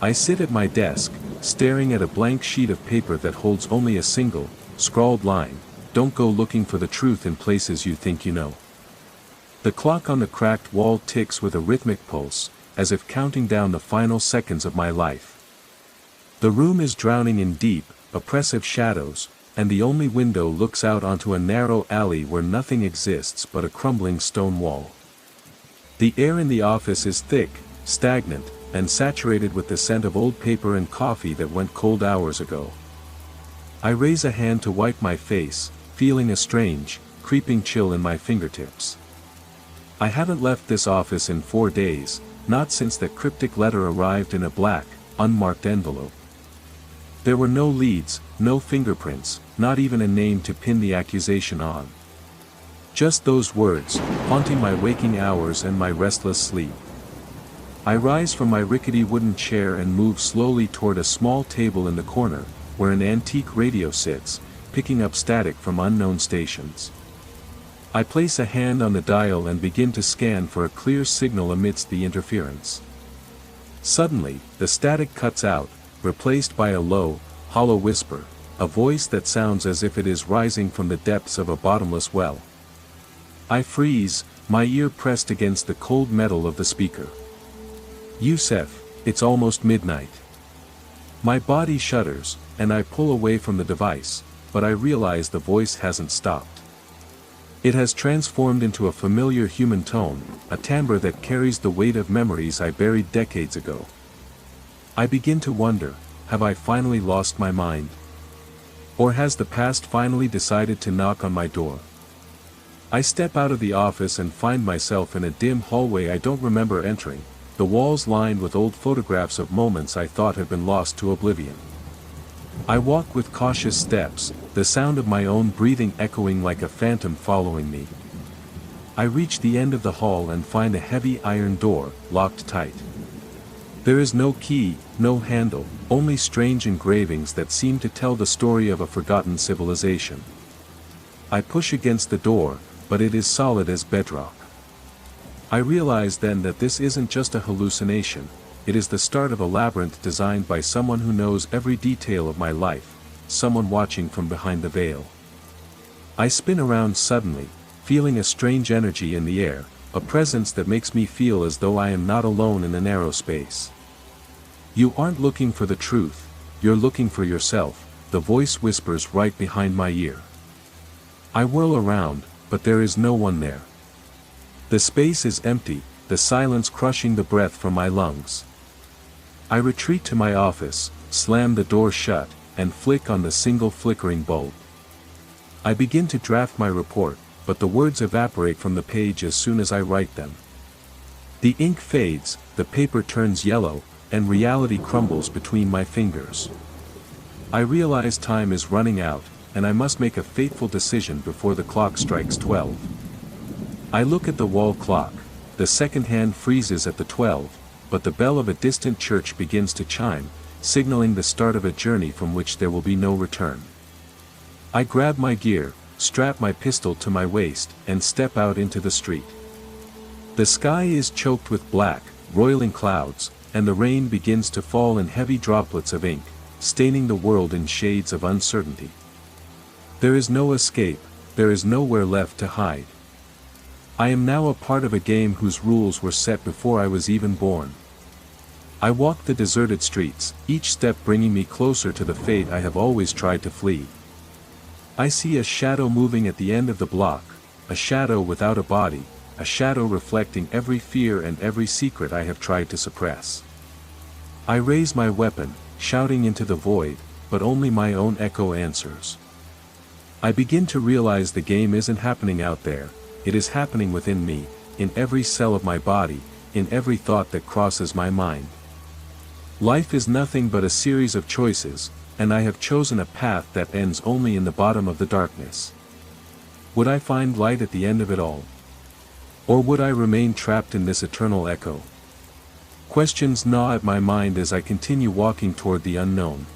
I sit at my desk, staring at a blank sheet of paper that holds only a single, scrawled line: "Don't go looking for the truth in places you think you know." The clock on the cracked wall ticks with a rhythmic pulse, as if counting down the final seconds of my life. The room is drowning in deep, oppressive shadows, and the only window looks out onto a narrow alley where nothing exists but a crumbling stone wall. The air in the office is thick, stagnant, and saturated with the scent of old paper and coffee that went cold hours ago. I raise a hand to wipe my face, feeling a strange, creeping chill in my fingertips. I haven't left this office in 4 days, not since that cryptic letter arrived in a black, unmarked envelope. There were no leads, no fingerprints, not even a name to pin the accusation on. Just those words, haunting my waking hours and my restless sleep. I rise from my rickety wooden chair and move slowly toward a small table in the corner, where an antique radio sits, picking up static from unknown stations. I place a hand on the dial and begin to scan for a clear signal amidst the interference. Suddenly, the static cuts out, replaced by a low, hollow whisper, a voice that sounds as if it is rising from the depths of a bottomless well. I freeze, my ear pressed against the cold metal of the speaker. "Youssef, it's almost midnight." My body shudders, and I pull away from the device, but I realize the voice hasn't stopped. It has transformed into a familiar human tone, a timbre that carries the weight of memories I buried decades ago. I begin to wonder, have I finally lost my mind? Or has the past finally decided to knock on my door? I step out of the office and find myself in a dim hallway I don't remember entering, the walls lined with old photographs of moments I thought had been lost to oblivion. I walk with cautious steps, the sound of my own breathing echoing like a phantom following me. I reach the end of the hall and find a heavy iron door, locked tight. There is no key, no handle, only strange engravings that seem to tell the story of a forgotten civilization. I push against the door, but it is solid as bedrock. I realize then that this isn't just a hallucination, it is the start of a labyrinth designed by someone who knows every detail of my life, someone watching from behind the veil. I spin around suddenly, feeling a strange energy in the air, a presence that makes me feel as though I am not alone in a narrow space. "You aren't looking for the truth, you're looking for yourself," the voice whispers right behind my ear. I whirl around, but there is no one there. The space is empty, the silence crushing the breath from my lungs. I retreat to my office, slam the door shut, and flick on the single flickering bulb. I begin to draft my report, but the words evaporate from the page as soon as I write them. The ink fades, the paper turns yellow, and reality crumbles between my fingers. I realize time is running out, and I must make a fateful decision before the clock strikes 12. I look at the wall clock, the second hand freezes at the 12, but the bell of a distant church begins to chime, signaling the start of a journey from which there will be no return. I grab my gear, strap my pistol to my waist, and step out into the street. The sky is choked with black, roiling clouds, and the rain begins to fall in heavy droplets of ink, staining the world in shades of uncertainty. There is no escape, there is nowhere left to hide. I am now a part of a game whose rules were set before I was even born. I walk the deserted streets, each step bringing me closer to the fate I have always tried to flee. I see a shadow moving at the end of the block, a shadow without a body, a shadow reflecting every fear and every secret I have tried to suppress. I raise my weapon, shouting into the void, but only my own echo answers. I begin to realize the game isn't happening out there, it is happening within me, in every cell of my body, in every thought that crosses my mind. Life is nothing but a series of choices, and I have chosen a path that ends only in the bottom of the darkness. Would I find light at the end of it all? Or would I remain trapped in this eternal echo? Questions gnaw at my mind as I continue walking toward the unknown.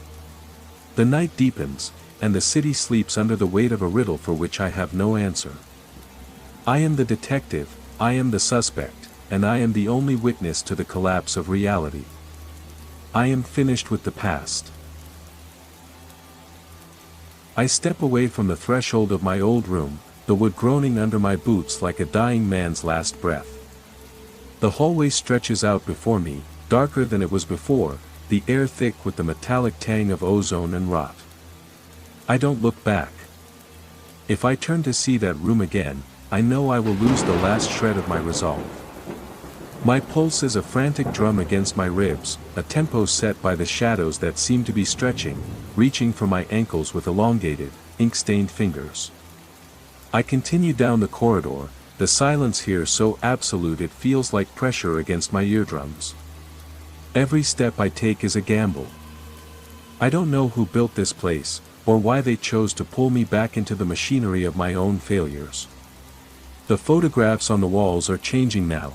The night deepens, and the city sleeps under the weight of a riddle for which I have no answer. I am the detective, I am the suspect, and I am the only witness to the collapse of reality. I am finished with the past. I step away from the threshold of my old room, the wood groaning under my boots like a dying man's last breath. The hallway stretches out before me, darker than it was before, the air thick with the metallic tang of ozone and rot. I don't look back. If I turn to see that room again, I know I will lose the last shred of my resolve. My pulse is a frantic drum against my ribs, a tempo set by the shadows that seem to be stretching, reaching for my ankles with elongated, ink-stained fingers. I continue down the corridor, the silence here so absolute it feels like pressure against my eardrums. Every step I take is a gamble. I don't know who built this place, or why they chose to pull me back into the machinery of my own failures. The photographs on the walls are changing now.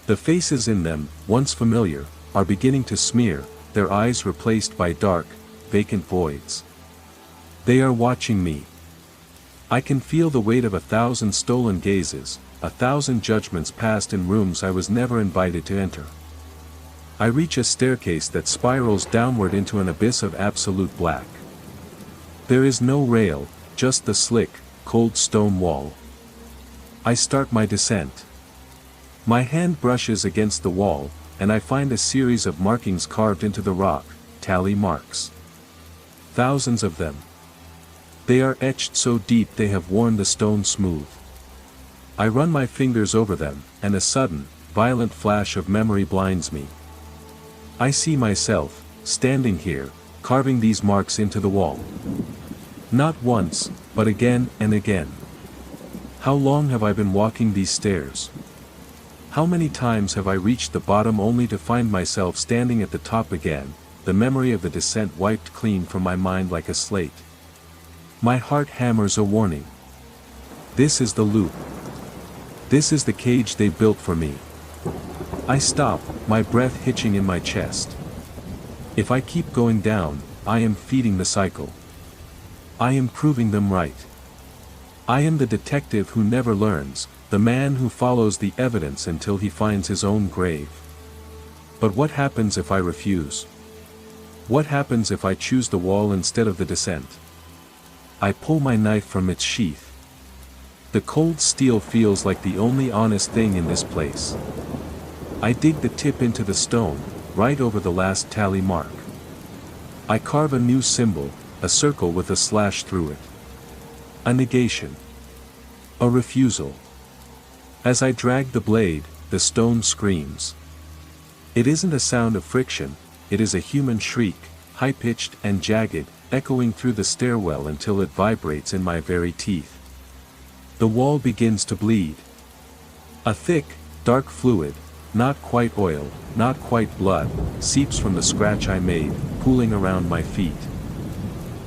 The faces in them, once familiar, are beginning to smear, their eyes replaced by dark, vacant voids. They are watching me. I can feel the weight of 1,000 stolen gazes, 1,000 judgments passed in rooms I was never invited to enter. I reach a staircase that spirals downward into an abyss of absolute black. There is no rail, just the slick, cold stone wall. I start my descent. My hand brushes against the wall, and I find a series of markings carved into the rock, tally marks. Thousands of them. They are etched so deep they have worn the stone smooth. I run my fingers over them, and a sudden, violent flash of memory blinds me. I see myself, standing here, carving these marks into the wall. Not once, but again and again. How long have I been walking these stairs? How many times have I reached the bottom only to find myself standing at the top again, the memory of the descent wiped clean from my mind like a slate? My heart hammers a warning. This is the loop. This is the cage they built for me. I stop, my breath hitching in my chest. If I keep going down, I am feeding the cycle. I am proving them right. I am the detective who never learns, the man who follows the evidence until he finds his own grave. But what happens if I refuse? What happens if I choose the wall instead of the descent? I pull my knife from its sheath. The cold steel feels like the only honest thing in this place. I dig the tip into the stone, right over the last tally mark. I carve a new symbol, a circle with a slash through it. A negation. A refusal. As I drag the blade, the stone screams. It isn't a sound of friction, it is a human shriek, high-pitched and jagged, echoing through the stairwell until it vibrates in my very teeth. The wall begins to bleed. A thick, dark fluid, not quite oil, not quite blood, seeps from the scratch I made, pooling around my feet.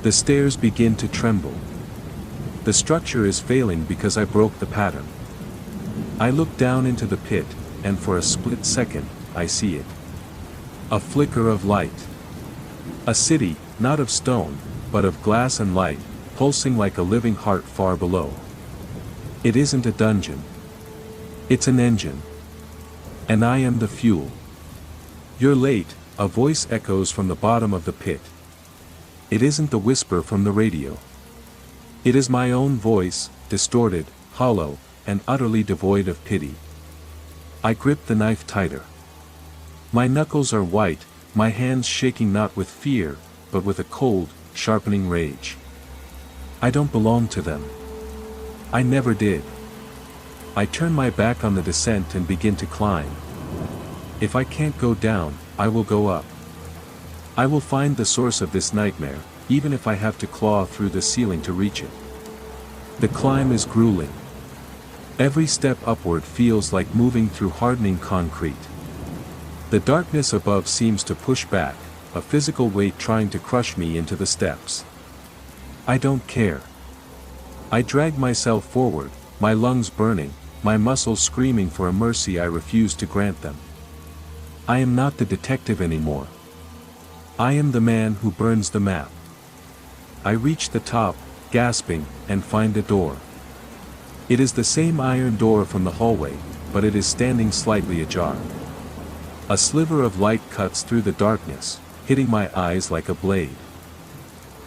The stairs begin to tremble. The structure is failing because I broke the pattern. I look down into the pit, and for a split second, I see it. A flicker of light. A city, not of stone, but of glass and light, pulsing like a living heart far below. It isn't a dungeon. It's an engine. And I am the fuel. You're late, a voice echoes from the bottom of the pit. It isn't the whisper from the radio. It is my own voice, distorted, hollow, and utterly devoid of pity. I grip the knife tighter. My knuckles are white, my hands shaking not with fear, but with a cold, sharpening rage. I don't belong to them. I never did. I turn my back on the descent and begin to climb. If I can't go down, I will go up. I will find the source of this nightmare, even if I have to claw through the ceiling to reach it. The climb is grueling. Every step upward feels like moving through hardening concrete. The darkness above seems to push back, a physical weight trying to crush me into the steps. I don't care. I drag myself forward, my lungs burning, my muscles screaming for a mercy I refuse to grant them. I am not the detective anymore. I am the man who burns the map. I reach the top, gasping, and find a door. It is the same iron door from the hallway, but it is standing slightly ajar. A sliver of light cuts through the darkness, hitting my eyes like a blade.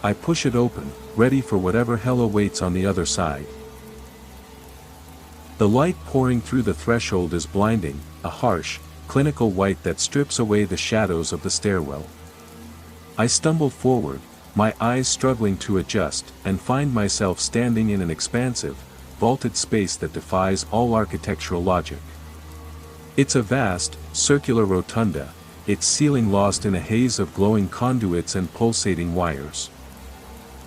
I push it open, ready for whatever hell awaits on the other side. The light pouring through the threshold is blinding, a harsh, clinical white that strips away the shadows of the stairwell. I stumble forward, my eyes struggling to adjust, and find myself standing in an expansive, vaulted space that defies all architectural logic. It's a vast, circular rotunda, its ceiling lost in a haze of glowing conduits and pulsating wires.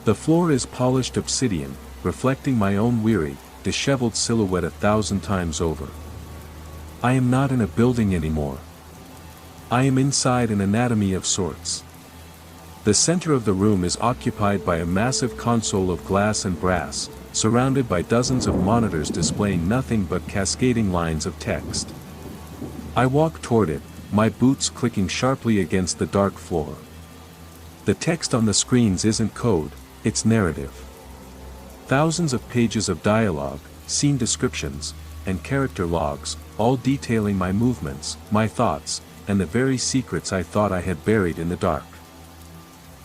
The floor is polished obsidian, reflecting my own weary, disheveled silhouette 1,000 times over. I am not in a building anymore. I am inside an anatomy of sorts. The center of the room is occupied by a massive console of glass and brass, surrounded by dozens of monitors displaying nothing but cascading lines of text. I walk toward it, my boots clicking sharply against the dark floor. The text on the screens isn't code, it's narrative. Thousands of pages of dialogue, scene descriptions, and character logs, all detailing my movements, my thoughts, and the very secrets I thought I had buried in the dark.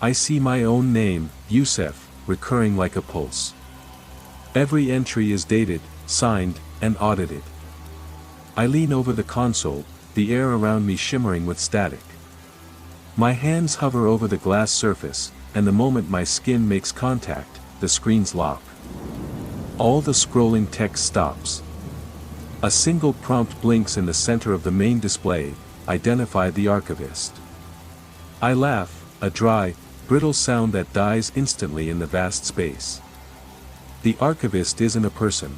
I see my own name, Yusef, recurring like a pulse. Every entry is dated, signed, and audited. I lean over the console, the air around me shimmering with static. My hands hover over the glass surface, and the moment my skin makes contact, the screens lock. All the scrolling text stops. A single prompt blinks in the center of the main display, identify the archivist. I laugh, a dry, brittle sound that dies instantly in the vast space. The archivist isn't a person.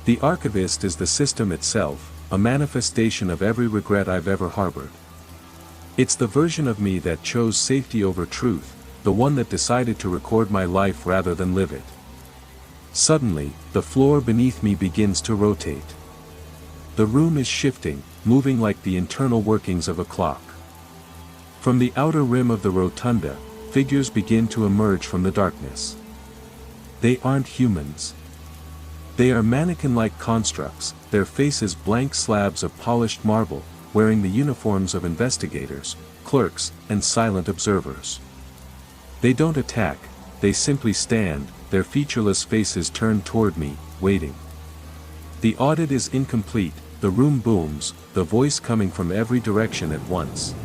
The archivist is the system itself, a manifestation of every regret I've ever harbored. It's the version of me that chose safety over truth, the one that decided to record my life rather than live it. Suddenly, the floor beneath me begins to rotate. The room is shifting, moving like the internal workings of a clock. From the outer rim of the rotunda, figures begin to emerge from the darkness. They aren't humans. They are mannequin-like constructs, their faces blank slabs of polished marble, wearing the uniforms of investigators, clerks, and silent observers. They don't attack, they simply stand, their featureless faces turned toward me, waiting. The audit is incomplete, the room booms, the voice coming from every direction at once.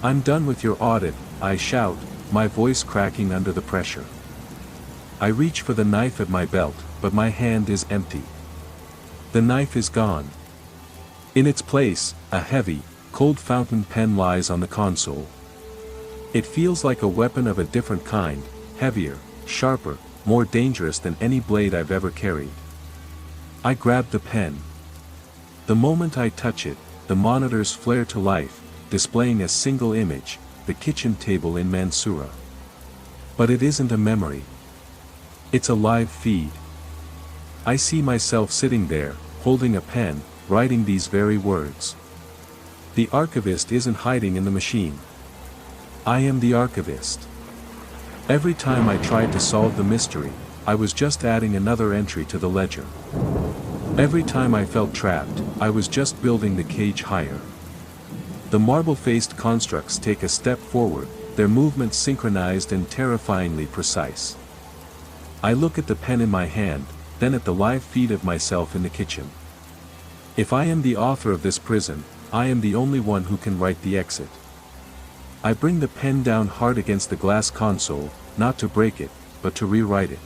"I'm done with your audit," I shout, my voice cracking under the pressure. I reach for the knife at my belt, but my hand is empty. The knife is gone. In its place, a heavy, cold fountain pen lies on the console. It feels like a weapon of a different kind, heavier, sharper, more dangerous than any blade I've ever carried. I grab the pen. The moment I touch it, the monitors flare to life, displaying a single image, the kitchen table in Mansoura. But it isn't a memory. It's a live feed. I see myself sitting there, holding a pen, writing these very words. The archivist isn't hiding in the machine. I am the archivist. Every time I tried to solve the mystery, I was just adding another entry to the ledger. Every time I felt trapped, I was just building the cage higher. The marble-faced constructs take a step forward, their movements synchronized and terrifyingly precise. I look at the pen in my hand, then at the live feed of myself in the kitchen. If I am the author of this prison, I am the only one who can write the exit. I bring the pen down hard against the glass console, not to break it, but to rewrite it.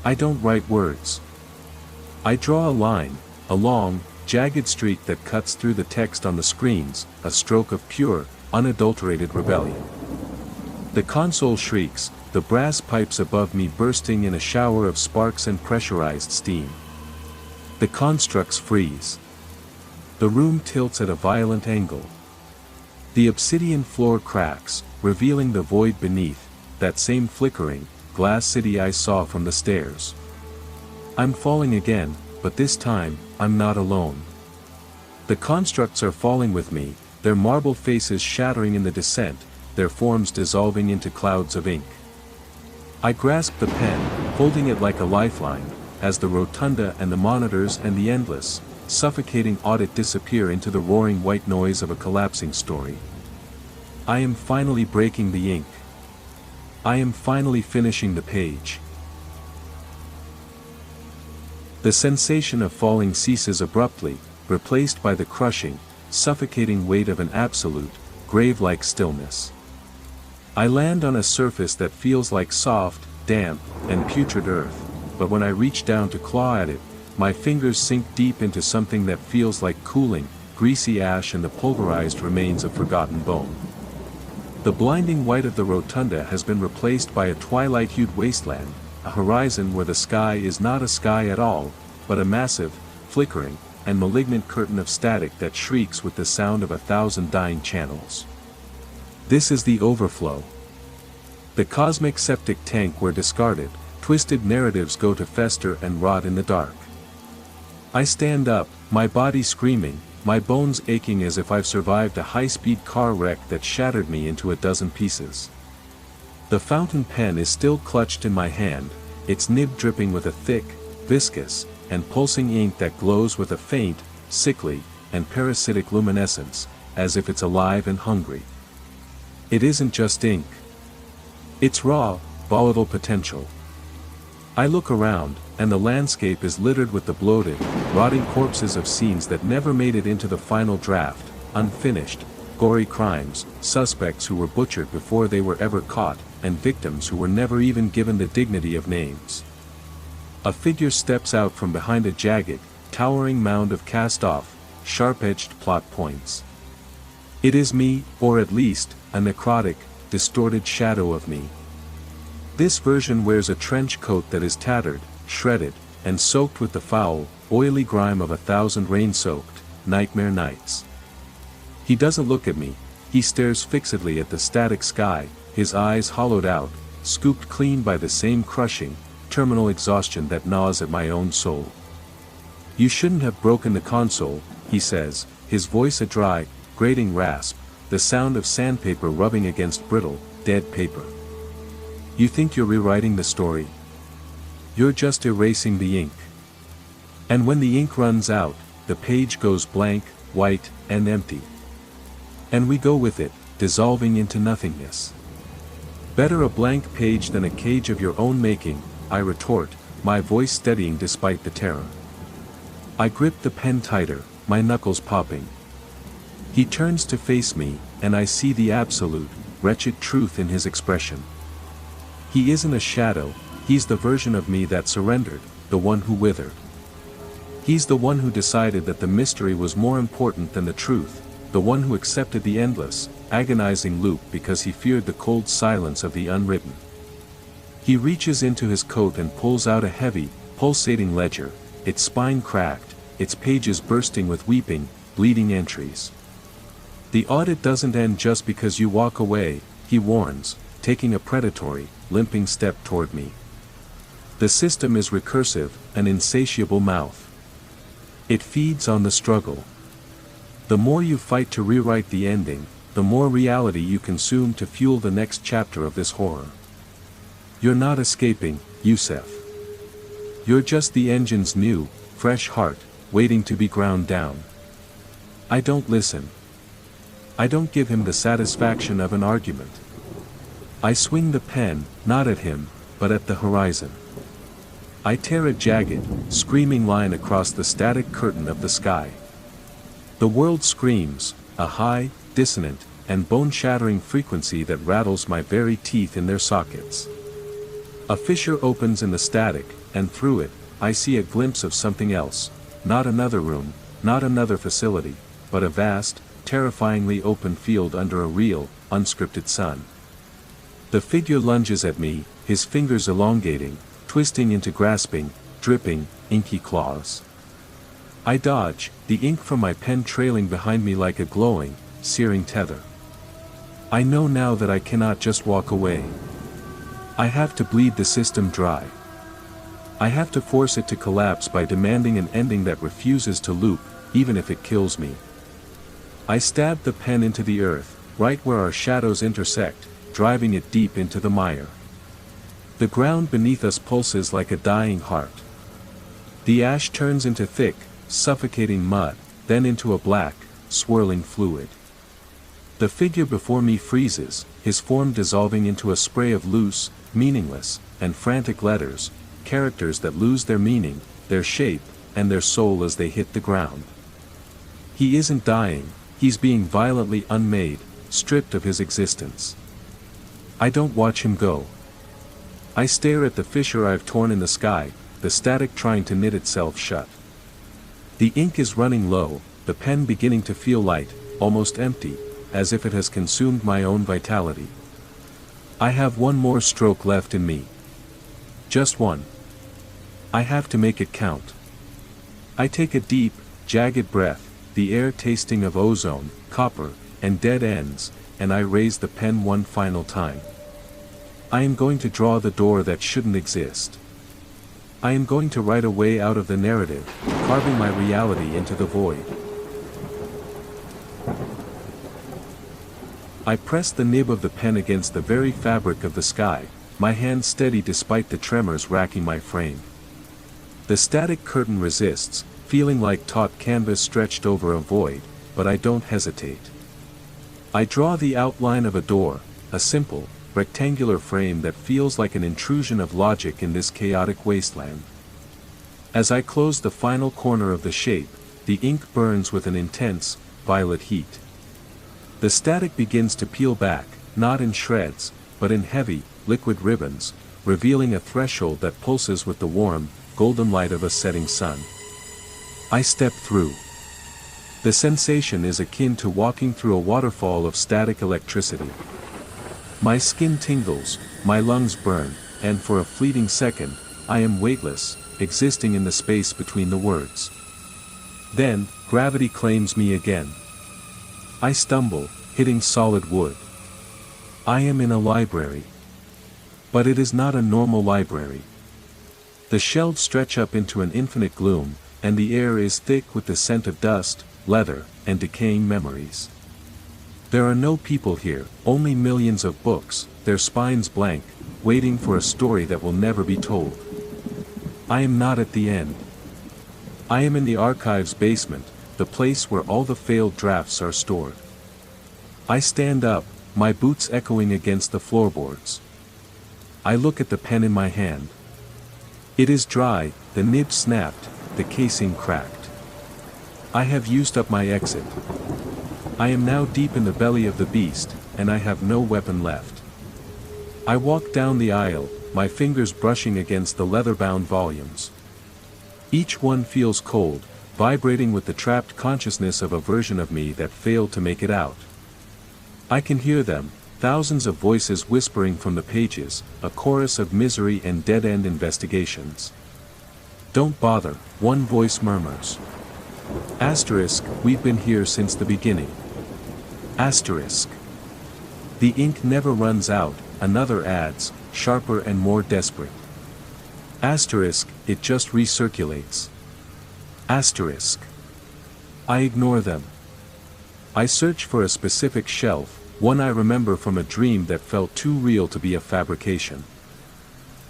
I don't write words. I draw a line, a long, jagged streak that cuts through the text on the screens, a stroke of pure, unadulterated rebellion. The console shrieks, the brass pipes above me bursting in a shower of sparks and pressurized steam. The constructs freeze. The room tilts at a violent angle. The obsidian floor cracks, revealing the void beneath, that same flickering, glass city I saw from the stairs. I'm falling again, but this time, I'm not alone. The constructs are falling with me, their marble faces shattering in the descent, their forms dissolving into clouds of ink. I grasp the pen, holding it like a lifeline, as the rotunda and the monitors and the endless, suffocating audit disappear into the roaring white noise of a collapsing story. I am finally breaking the ink. I am finally finishing the page. The sensation of falling ceases abruptly, replaced by the crushing, suffocating weight of an absolute, grave-like stillness. I land on a surface that feels like soft, damp, and putrid earth, but when I reach down to claw at it, my fingers sink deep into something that feels like cooling, greasy ash and the pulverized remains of forgotten bone. The blinding white of the rotunda has been replaced by a twilight-hued wasteland, a horizon where the sky is not a sky at all, but a massive, flickering, and malignant curtain of static that shrieks with the sound of 1,000 dying channels. This is the overflow. The cosmic septic tank where discarded, twisted narratives go to fester and rot in the dark. I stand up, my body screaming, my bones aching as if I've survived a high-speed car wreck that shattered me into a dozen pieces. The fountain pen is still clutched in my hand, its nib dripping with a thick, viscous, and pulsing ink that glows with a faint, sickly, and parasitic luminescence, as if it's alive and hungry. It isn't just ink. It's raw, volatile potential. I look around, and the landscape is littered with the bloated, rotting corpses of scenes that never made it into the final draft, unfinished, gory crimes, suspects who were butchered before they were ever caught, and victims who were never even given the dignity of names. A figure steps out from behind a jagged, towering mound of cast-off, sharp-edged plot points. It is me, or at least, a necrotic, distorted shadow of me. This version wears a trench coat that is tattered, shredded, and soaked with the foul, oily grime of 1,000 rain-soaked, nightmare nights. He doesn't look at me, he stares fixedly at the static sky, his eyes hollowed out, scooped clean by the same crushing, terminal exhaustion that gnaws at my own soul. "You shouldn't have broken the console," he says, his voice a dry, grating rasp, the sound of sandpaper rubbing against brittle, dead paper. "You think you're rewriting the story? You're just erasing the ink. And when the ink runs out, the page goes blank, white, and empty. And we go with it, dissolving into nothingness. Better a blank page than a cage of your own making," I retort, my voice steadying despite the terror. I grip the pen tighter, my knuckles popping. He turns to face me, and I see the absolute, wretched truth in his expression. He isn't a shadow, he's the version of me that surrendered, the one who withered. He's the one who decided that the mystery was more important than the truth, the one who accepted the endless, agonizing loop because he feared the cold silence of the unwritten. He reaches into his coat and pulls out a heavy, pulsating ledger, its spine cracked, its pages bursting with weeping, bleeding entries. "The audit doesn't end just because you walk away," he warns, taking a predatory, limping step toward me. "The system is recursive, an insatiable mouth. It feeds on the struggle. The more you fight to rewrite the ending, the more reality you consume to fuel the next chapter of this horror. You're not escaping, Yusef. You're just the engine's new, fresh heart, waiting to be ground down." I don't listen. I don't give him the satisfaction of an argument. I swing the pen, not at him, but at the horizon. I tear a jagged, screaming line across the static curtain of the sky. The world screams, a high, dissonant, and bone-shattering frequency that rattles my very teeth in their sockets. A fissure opens in the static, and through it, I see a glimpse of something else, not another room, not another facility, but a vast, terrifyingly open field under a real, unscripted sun. The figure lunges at me, his fingers elongating, twisting into grasping, dripping, inky claws. I dodge, the ink from my pen trailing behind me like a glowing, searing tether. I know now that I cannot just walk away. I have to bleed the system dry. I have to force it to collapse by demanding an ending that refuses to loop, even if it kills me. I stab the pen into the earth, right where our shadows intersect, driving it deep into the mire. The ground beneath us pulses like a dying heart. The ash turns into thick, suffocating mud, then into a black, swirling fluid. The figure before me freezes, his form dissolving into a spray of loose, meaningless, and frantic letters, characters that lose their meaning, their shape, and their soul as they hit the ground. He isn't dying, he's being violently unmade, stripped of his existence. I don't watch him go. I stare at the fissure I've torn in the sky, the static trying to knit itself shut. The ink is running low, the pen beginning to feel light, almost empty, as if it has consumed my own vitality. I have one more stroke left in me. Just one. I have to make it count. I take a deep, jagged breath, the air tasting of ozone, copper, and dead ends, and I raise the pen one final time. I am going to draw the door that shouldn't exist. I am going to write a way out of the narrative, carving my reality into the void. I press the nib of the pen against the very fabric of the sky, my hand steady despite the tremors racking my frame. The static curtain resists, feeling like taut canvas stretched over a void, but I don't hesitate. I draw the outline of a door, a simple, rectangular frame that feels like an intrusion of logic in this chaotic wasteland. As I close the final corner of the shape, the ink burns with an intense, violet heat. The static begins to peel back, not in shreds, but in heavy, liquid ribbons, revealing a threshold that pulses with the warm, golden light of a setting sun. I step through. The sensation is akin to walking through a waterfall of static electricity. My skin tingles, my lungs burn, and for a fleeting second, I am weightless, existing in the space between the words. Then, gravity claims me again. I stumble, hitting solid wood. I am in a library. But it is not a normal library. The shelves stretch up into an infinite gloom, and the air is thick with the scent of dust, leather, and decaying memories. There are no people here, only millions of books, their spines blank, waiting for a story that will never be told. I am not at the end. I am in the archive's basement, the place where all the failed drafts are stored. I stand up, my boots echoing against the floorboards. I look at the pen in my hand. It is dry, the nib snapped, the casing cracked. I have used up my exit. I am now deep in the belly of the beast, and I have no weapon left. I walk down the aisle, my fingers brushing against the leather-bound volumes. Each one feels cold, vibrating with the trapped consciousness of a version of me that failed to make it out. I can hear them, thousands of voices whispering from the pages, a chorus of misery and dead-end investigations. Don't bother, one voice murmurs. Asterisk, we've been here since the beginning. Asterisk. The ink never runs out, another adds, sharper and more desperate. Asterisk, it just recirculates. Asterisk. I ignore them. I search for a specific shelf, one I remember from a dream that felt too real to be a fabrication.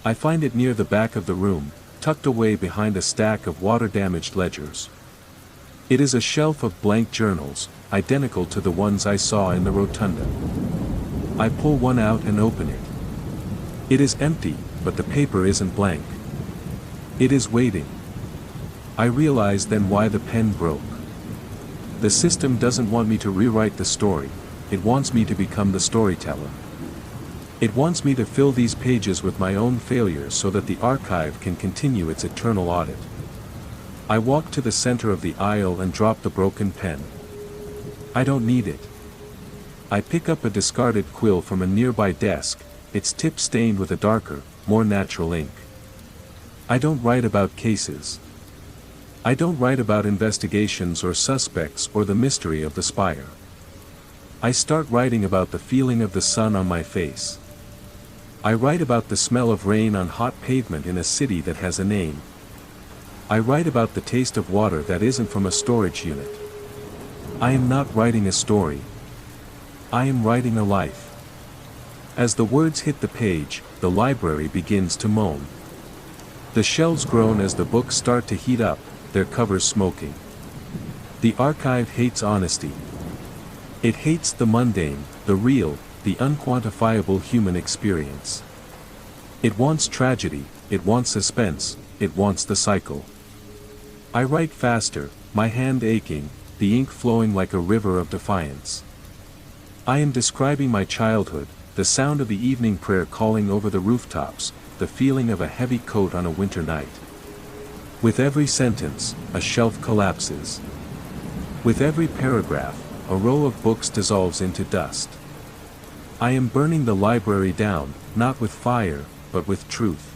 I find it near the back of the room, tucked away behind a stack of water-damaged ledgers. It is a shelf of blank journals, identical to the ones I saw in the rotunda. I pull one out and open it. It is empty, but the paper isn't blank. It is waiting. I realize then why the pen broke. The system doesn't want me to rewrite the story, it wants me to become the storyteller. It wants me to fill these pages with my own failures so that the archive can continue its eternal audit. I walk to the center of the aisle and drop the broken pen. I don't need it. I pick up a discarded quill from a nearby desk, its tip stained with a darker, more natural ink. I don't write about cases. I don't write about investigations or suspects or the mystery of the spire. I start writing about the feeling of the sun on my face. I write about the smell of rain on hot pavement in a city that has a name. I write about the taste of water that isn't from a storage unit. I am not writing a story. I am writing a life. As the words hit the page, the library begins to moan. The shelves groan as the books start to heat up, their covers smoking. The archive hates honesty. It hates the mundane, the real, the unquantifiable human experience. It wants tragedy, it wants suspense, it wants the cycle. I write faster, my hand aching, the ink flowing like a river of defiance. I am describing my childhood, the sound of the evening prayer calling over the rooftops, the feeling of a heavy coat on a winter night. With every sentence, a shelf collapses. With every paragraph, a row of books dissolves into dust. I am burning the library down, not with fire, but with truth.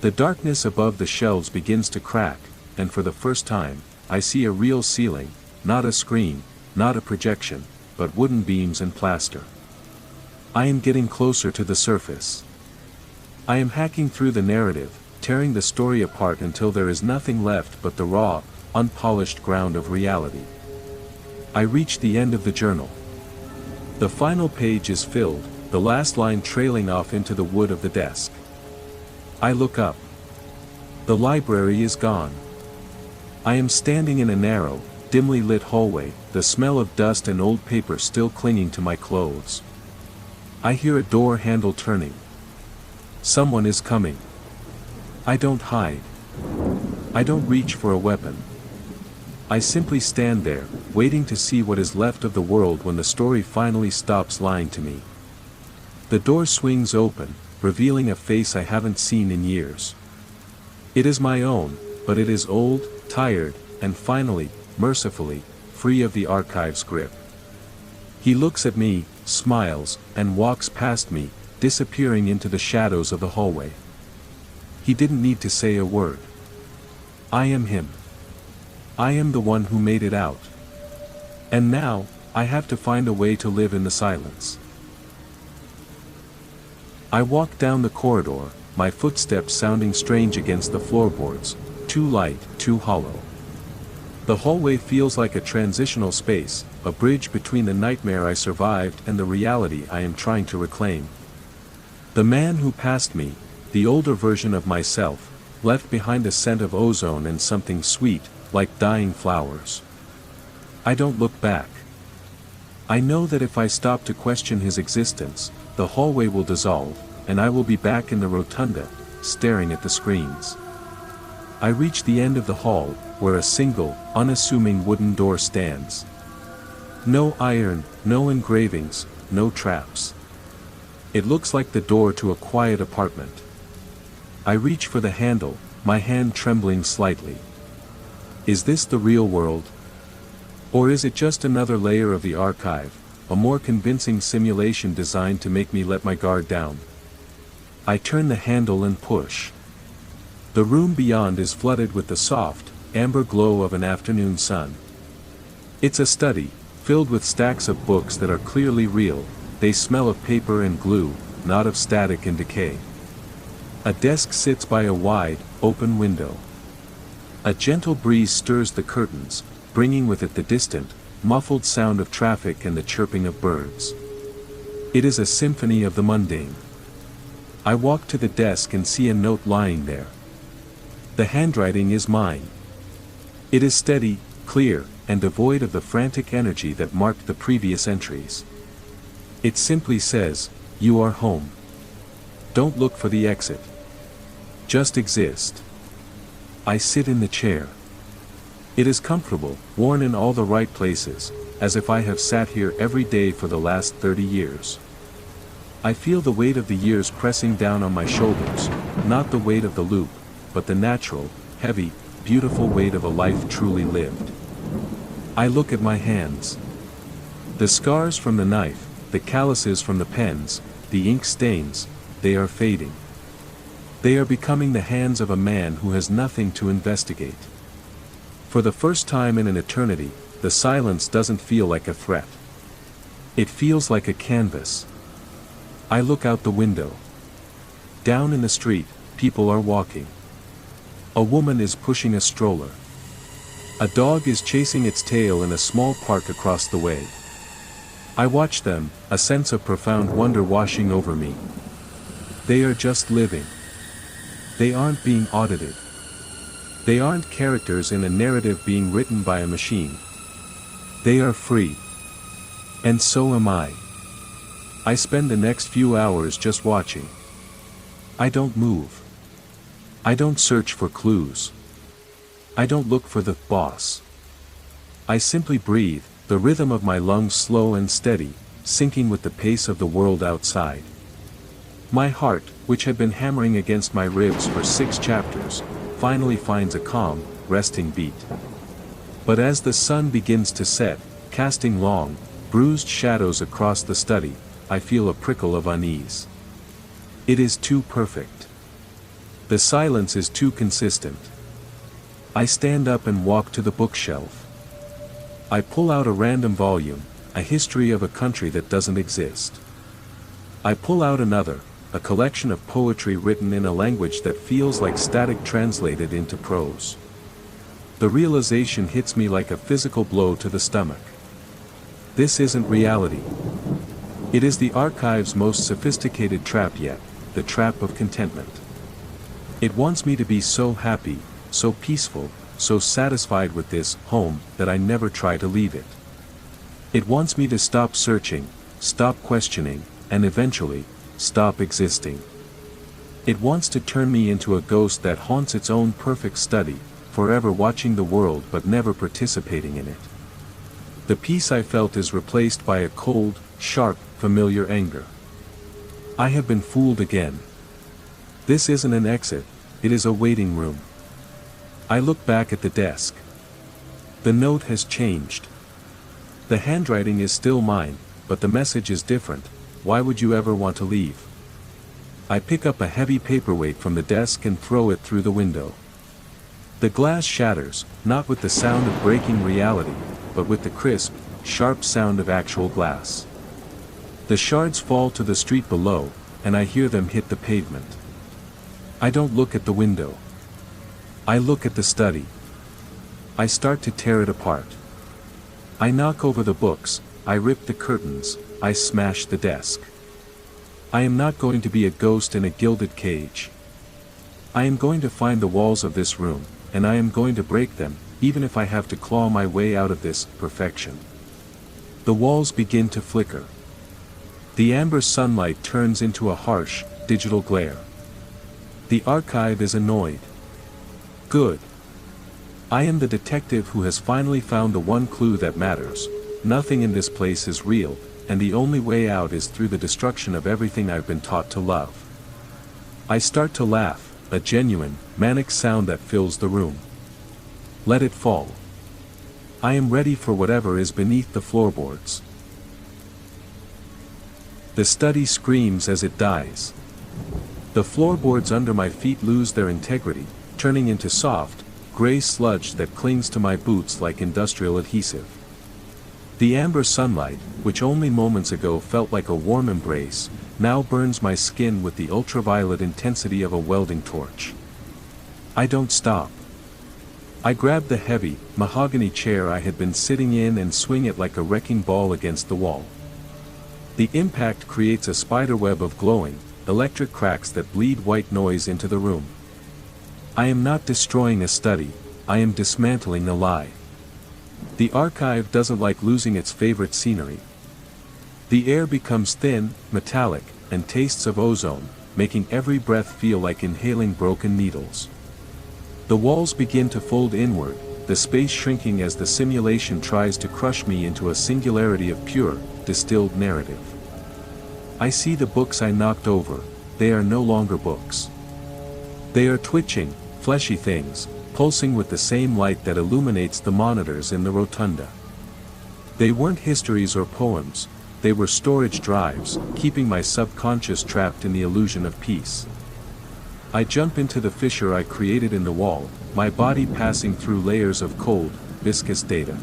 The darkness above the shelves begins to crack, and for the first time, I see a real ceiling, not a screen, not a projection, but wooden beams and plaster. I am getting closer to the surface. I am hacking through the narrative, tearing the story apart until there is nothing left but the raw, unpolished ground of reality. I reach the end of the journal. The final page is filled, the last line trailing off into the wood of the desk. I look up. The library is gone. I am standing in a narrow, dimly lit hallway, the smell of dust and old paper still clinging to my clothes. I hear a door handle turning. Someone is coming. I don't hide. I don't reach for a weapon. I simply stand there, waiting to see what is left of the world when the story finally stops lying to me. The door swings open, revealing a face I haven't seen in years. It is my own, but it is old, tired, and finally, mercifully, free of the archive's grip. He looks at me, smiles, and walks past me, disappearing into the shadows of the hallway. He didn't need to say a word. I am him. I am the one who made it out. And now, I have to find a way to live in the silence. I walk down the corridor, my footsteps sounding strange against the floorboards, too light, too hollow. The hallway feels like a transitional space, a bridge between the nightmare I survived and the reality I am trying to reclaim. The man who passed me, the older version of myself, left behind a scent of ozone and something sweet, like dying flowers. I don't look back. I know that if I stop to question his existence, the hallway will dissolve, and I will be back in the rotunda, staring at the screens. I reach the end of the hall, where a single, unassuming wooden door stands. No iron, no engravings, no traps. It looks like the door to a quiet apartment. I reach for the handle, my hand trembling slightly. Is this the real world? Or is it just another layer of the archive, a more convincing simulation designed to make me let my guard down? I turn the handle and push. The room beyond is flooded with the soft, amber glow of an afternoon sun. It's a study, filled with stacks of books that are clearly real, they smell of paper and glue, not of static and decay. A desk sits by a wide, open window. A gentle breeze stirs the curtains, bringing with it the distant, muffled sound of traffic and the chirping of birds. It is a symphony of the mundane. I walk to the desk and see a note lying there. The handwriting is mine. It is steady, clear, and devoid of the frantic energy that marked the previous entries. It simply says, "You are home. Don't look for the exit. Just exist." I sit in the chair. It is comfortable, worn in all the right places, as if I have sat here every day for the last 30 years. I feel the weight of the years pressing down on my shoulders, not the weight of the loop, but the natural, heavy, beautiful weight of a life truly lived. I look at my hands. The scars from the knife, the calluses from the pens, the ink stains, they are fading. They are becoming the hands of a man who has nothing to investigate. For the first time in an eternity, the silence doesn't feel like a threat. It feels like a canvas. I look out the window. Down in the street, people are walking. A woman is pushing a stroller. A dog is chasing its tail in a small park across the way. I watch them, a sense of profound wonder washing over me. They are just living. They aren't being audited. They aren't characters in a narrative being written by a machine. They are free. And so am I. I spend the next few hours just watching. I don't move. I don't search for clues. I don't look for the boss. I simply breathe, the rhythm of my lungs slow and steady, syncing with the pace of the world outside. My heart, which had been hammering against my ribs for 6 chapters, finally finds a calm, resting beat. But as the sun begins to set, casting long, bruised shadows across the study, I feel a prickle of unease. It is too perfect. The silence is too consistent. I stand up and walk to the bookshelf. I pull out a random volume, a history of a country that doesn't exist. I pull out another, a collection of poetry written in a language that feels like static translated into prose. The realization hits me like a physical blow to the stomach. This isn't reality. It is the archive's most sophisticated trap yet, the trap of contentment. It wants me to be so happy, so peaceful, so satisfied with this home that I never try to leave it. It wants me to stop searching, stop questioning, and eventually, stop existing. It wants to turn me into a ghost that haunts its own perfect study, forever watching the world but never participating in it. The peace I felt is replaced by a cold, sharp, familiar anger. I have been fooled again. This isn't an exit, it is a waiting room. I look back at the desk. The note has changed. The handwriting is still mine, but the message is different. Why would you ever want to leave? I pick up a heavy paperweight from the desk and throw it through the window. The glass shatters, not with the sound of breaking reality, but with the crisp, sharp sound of actual glass. The shards fall to the street below, and I hear them hit the pavement. I don't look at the window. I look at the study. I start to tear it apart. I knock over the books, I rip the curtains, I smash the desk. I am not going to be a ghost in a gilded cage. I am going to find the walls of this room, and I am going to break them, even if I have to claw my way out of this perfection. The walls begin to flicker. The amber sunlight turns into a harsh, digital glare. The archive is annoyed. Good. I am the detective who has finally found the one clue that matters. Nothing in this place is real, and the only way out is through the destruction of everything I've been taught to love. I start to laugh, a genuine, manic sound that fills the room. Let it fall. I am ready for whatever is beneath the floorboards. The study screams as it dies. The floorboards under my feet lose their integrity, turning into soft, gray sludge that clings to my boots like industrial adhesive. The amber sunlight, which only moments ago felt like a warm embrace, now burns my skin with the ultraviolet intensity of a welding torch. I don't stop. I grab the heavy, mahogany chair I had been sitting in and swing it like a wrecking ball against the wall. The impact creates a spiderweb of glowing, electric cracks that bleed white noise into the room. I am not destroying a study, I am dismantling a lie. The archive doesn't like losing its favorite scenery. The air becomes thin, metallic, and tastes of ozone, making every breath feel like inhaling broken needles. The walls begin to fold inward, the space shrinking as the simulation tries to crush me into a singularity of pure, distilled narrative. I see the books I knocked over, they are no longer books. They are twitching, fleshy things, pulsing with the same light that illuminates the monitors in the rotunda. They weren't histories or poems, they were storage drives, keeping my subconscious trapped in the illusion of peace. I jump into the fissure I created in the wall, my body passing through layers of cold, viscous data.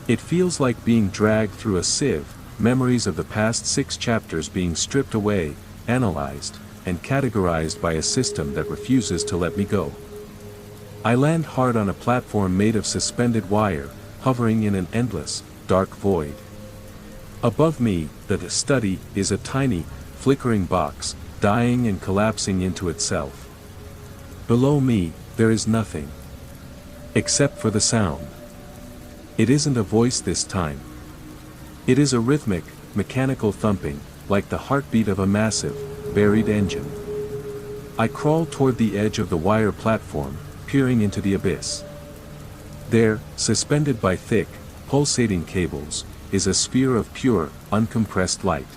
It feels like being dragged through a sieve, memories of the past 6 chapters being stripped away, analyzed, and categorized by a system that refuses to let me go. I land hard on a platform made of suspended wire, hovering in an endless, dark void. Above me, the study is a tiny, flickering box, dying and collapsing into itself. Below me, there is nothing. Except for the sound. It isn't a voice this time. It is a rhythmic, mechanical thumping, like the heartbeat of a massive, buried engine. I crawl toward the edge of the wire platform, peering into the abyss. There, suspended by thick, pulsating cables, is a sphere of pure, uncompressed light.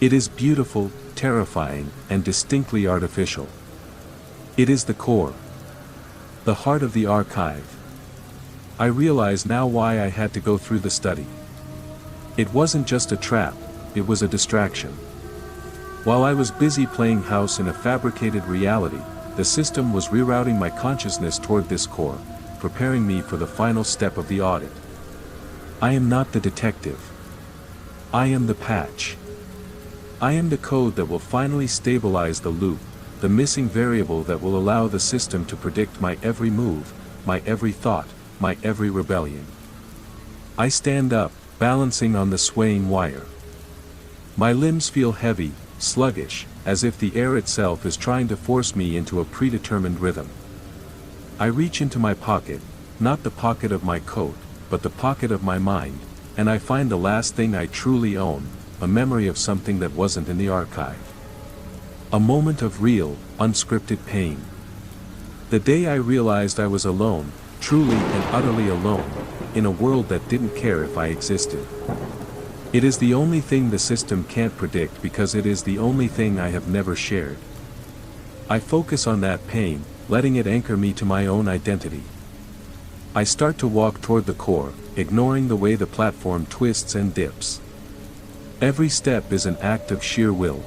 It is beautiful, terrifying, and distinctly artificial. It is the core. The heart of the archive. I realize now why I had to go through the study. It wasn't just a trap, it was a distraction. While I was busy playing house in a fabricated reality, the system was rerouting my consciousness toward this core, preparing me for the final step of the audit. I am not the detective. I am the patch. I am the code that will finally stabilize the loop, the missing variable that will allow the system to predict my every move, my every thought, my every rebellion. I stand up, balancing on the swaying wire. My limbs feel heavy, sluggish, as if the air itself is trying to force me into a predetermined rhythm. I reach into my pocket, not the pocket of my coat, but the pocket of my mind, and I find the last thing I truly own, a memory of something that wasn't in the archive. A moment of real, unscripted pain. The day I realized I was alone, truly and utterly alone, in a world that didn't care if I existed. It is the only thing the system can't predict because it is the only thing I have never shared. I focus on that pain, letting it anchor me to my own identity. I start to walk toward the core, ignoring the way the platform twists and dips. Every step is an act of sheer will.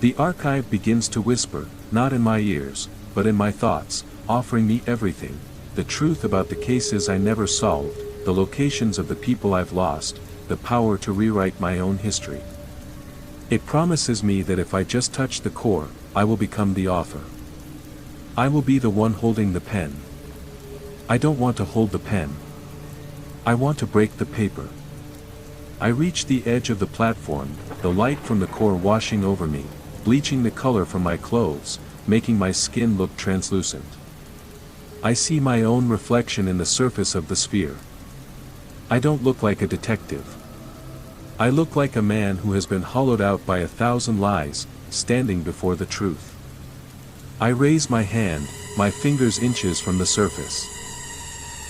The archive begins to whisper, not in my ears, but in my thoughts, offering me everything, the truth about the cases I never solved, the locations of the people I've lost, the power to rewrite my own history. It promises me that if I just touch the core, I will become the author. I will be the one holding the pen. I don't want to hold the pen. I want to break the paper. I reach the edge of the platform, the light from the core washing over me, bleaching the color from my clothes, making my skin look translucent. I see my own reflection in the surface of the sphere. I don't look like a detective. I look like a man who has been hollowed out by 1,000 lies, standing before the truth. I raise my hand, my fingers inches from the surface.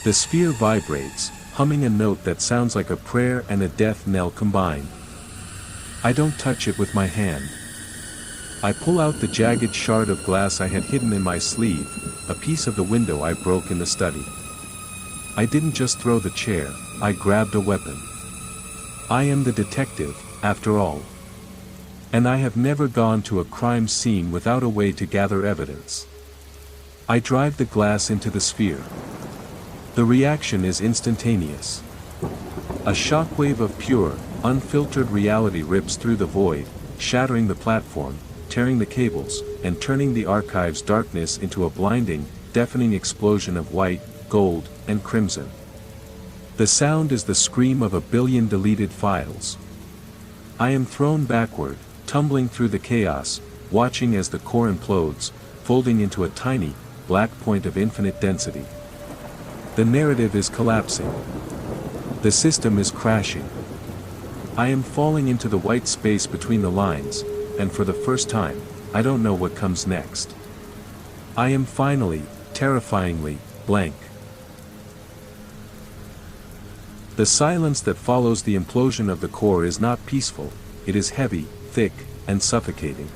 The sphere vibrates, humming a note that sounds like a prayer and a death knell combined. I don't touch it with my hand. I pull out the jagged shard of glass I had hidden in my sleeve, a piece of the window I broke in the study. I didn't just throw the chair, I grabbed a weapon. I am the detective, after all. And I have never gone to a crime scene without a way to gather evidence. I drive the glass into the sphere. The reaction is instantaneous. A shockwave of pure, unfiltered reality rips through the void, shattering the platform, tearing the cables, and turning the archive's darkness into a blinding, deafening explosion of white, gold, and crimson. The sound is the scream of 1 billion deleted files. I am thrown backward, tumbling through the chaos, watching as the core implodes, folding into a tiny, black point of infinite density. The narrative is collapsing. The system is crashing. I am falling into the white space between the lines, and for the first time, I don't know what comes next. I am finally, terrifyingly, blank. The silence that follows the implosion of the core is not peaceful, it is heavy, thick, and suffocating.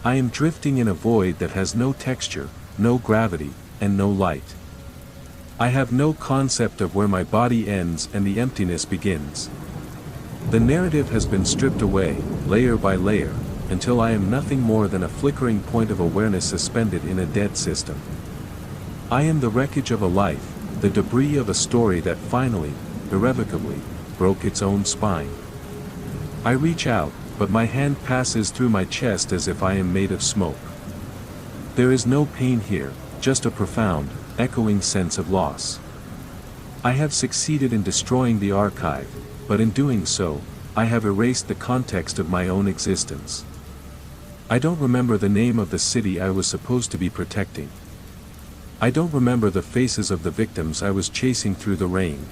I am drifting in a void that has no texture, no gravity, and no light. I have no concept of where my body ends and the emptiness begins. The narrative has been stripped away, layer by layer, until I am nothing more than a flickering point of awareness suspended in a dead system. I am the wreckage of a life, the debris of a story that finally, irrevocably, broke its own spine. I reach out, but my hand passes through my chest as if I am made of smoke. There is no pain here, just a profound, echoing sense of loss. I have succeeded in destroying the archive, but in doing so, I have erased the context of my own existence. I don't remember the name of the city I was supposed to be protecting. I don't remember the faces of the victims I was chasing through the rain.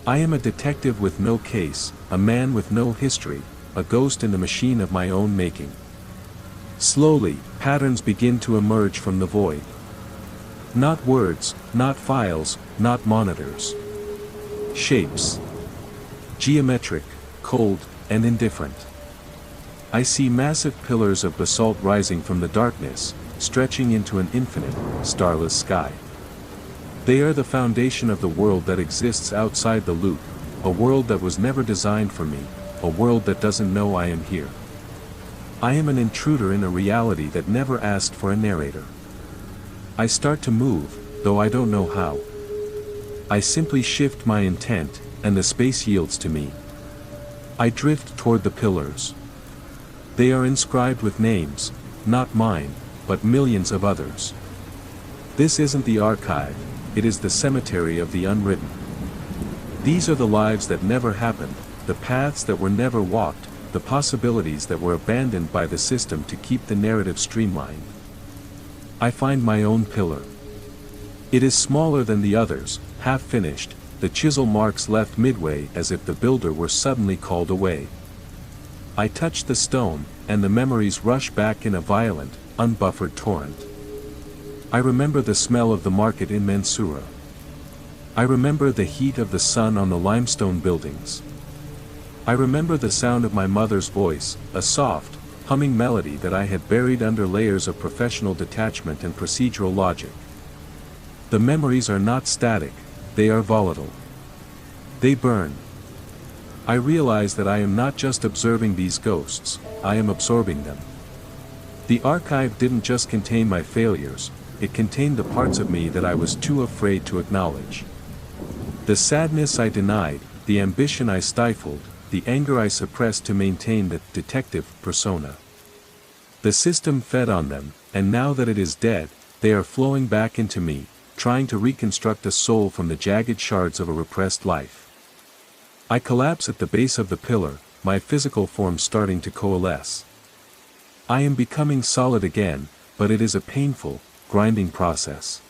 I am a detective with no case, a man with no history, a ghost in the machine of my own making. Slowly, patterns begin to emerge from the void. Not words, not files, not monitors. Shapes. Geometric, cold, and indifferent. I see massive pillars of basalt rising from the darkness, stretching into an infinite, starless sky. They are the foundation of the world that exists outside the loop, a world that was never designed for me, a world that doesn't know I am here. I am an intruder in a reality that never asked for a narrator. I start to move, though I don't know how. I simply shift my intent, and the space yields to me. I drift toward the pillars. They are inscribed with names, not mine, but millions of others. This isn't the archive, it is the cemetery of the unwritten. These are the lives that never happened, the paths that were never walked, the possibilities that were abandoned by the system to keep the narrative streamlined. I find my own pillar. It is smaller than the others, half finished, the chisel marks left midway as if the builder were suddenly called away. I touch the stone, and the memories rush back in a violent, unbuffered torrent. I remember the smell of the market in Mansoura. I remember the heat of the sun on the limestone buildings. I remember the sound of my mother's voice, a soft, humming melody that I had buried under layers of professional detachment and procedural logic. The memories are not static, they are volatile. They burn. I realize that I am not just observing these ghosts, I am absorbing them. The archive didn't just contain my failures, it contained the parts of me that I was too afraid to acknowledge. The sadness I denied, the ambition I stifled, the anger I suppressed to maintain the detective persona. The system fed on them, and now that it is dead, they are flowing back into me, trying to reconstruct a soul from the jagged shards of a repressed life. I collapse at the base of the pillar, my physical form starting to coalesce. I am becoming solid again, but it is a painful, grinding process.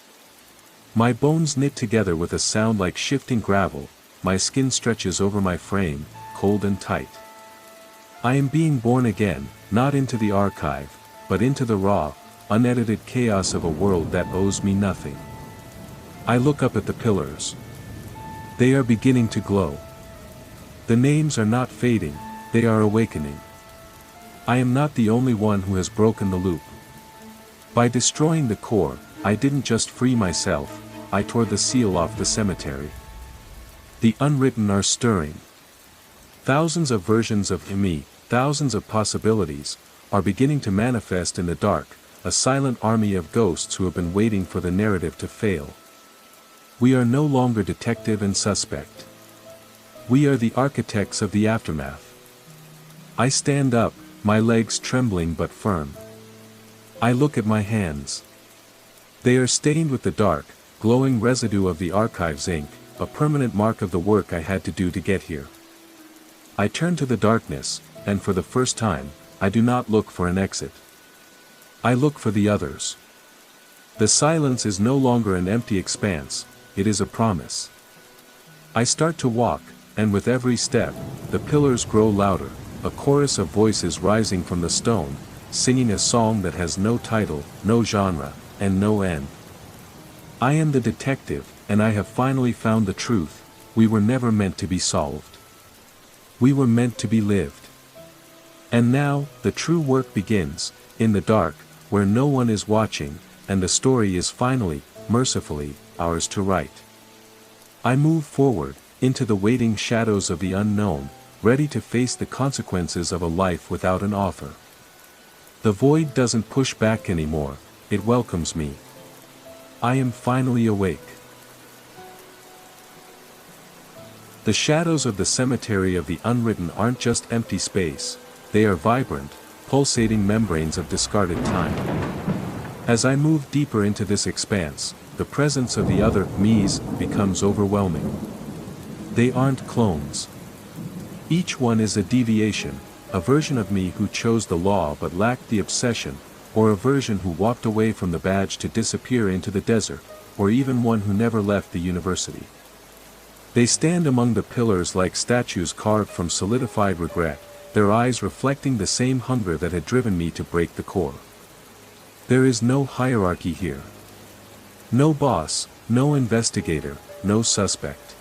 My bones knit together with a sound like shifting gravel, my skin stretches over my frame, cold and tight. I am being born again, not into the archive, but into the raw, unedited chaos of a world that owes me nothing. I look up at the pillars. They are beginning to glow. The names are not fading, they are awakening. I am not the only one who has broken the loop. By destroying the core, I didn't just free myself, I tore the seal off the cemetery. The unwritten are stirring. Thousands of versions of me, thousands of possibilities, are beginning to manifest in the dark, a silent army of ghosts who have been waiting for the narrative to fail. We are no longer detective and suspect. We are the architects of the aftermath. I stand up, my legs trembling but firm. I look at my hands. They are stained with the dark, glowing residue of the archive's ink, a permanent mark of the work I had to do to get here. I turn to the darkness, and for the first time, I do not look for an exit. I look for the others. The silence is no longer an empty expanse, it is a promise. I start to walk, and with every step, the pillars grow louder, a chorus of voices rising from the stone, singing a song that has no title, no genre, and no end. I am the detective, and I have finally found the truth. We were never meant to be solved. We were meant to be lived. And now, the true work begins, in the dark, where no one is watching, and the story is finally, mercifully, ours to write. I move forward, into the waiting shadows of the unknown, ready to face the consequences of a life without an author. The void doesn't push back anymore, it welcomes me. I am finally awake. The shadows of the cemetery of the unwritten aren't just empty space, they are vibrant, pulsating membranes of discarded time. As I move deeper into this expanse, the presence of the other me's becomes overwhelming. They aren't clones. Each one is a deviation, a version of me who chose the law but lacked the obsession, or a version who walked away from the badge to disappear into the desert, or even one who never left the university. They stand among the pillars like statues carved from solidified regret, their eyes reflecting the same hunger that had driven me to break the core. There is no hierarchy here. No boss, no investigator, no suspect.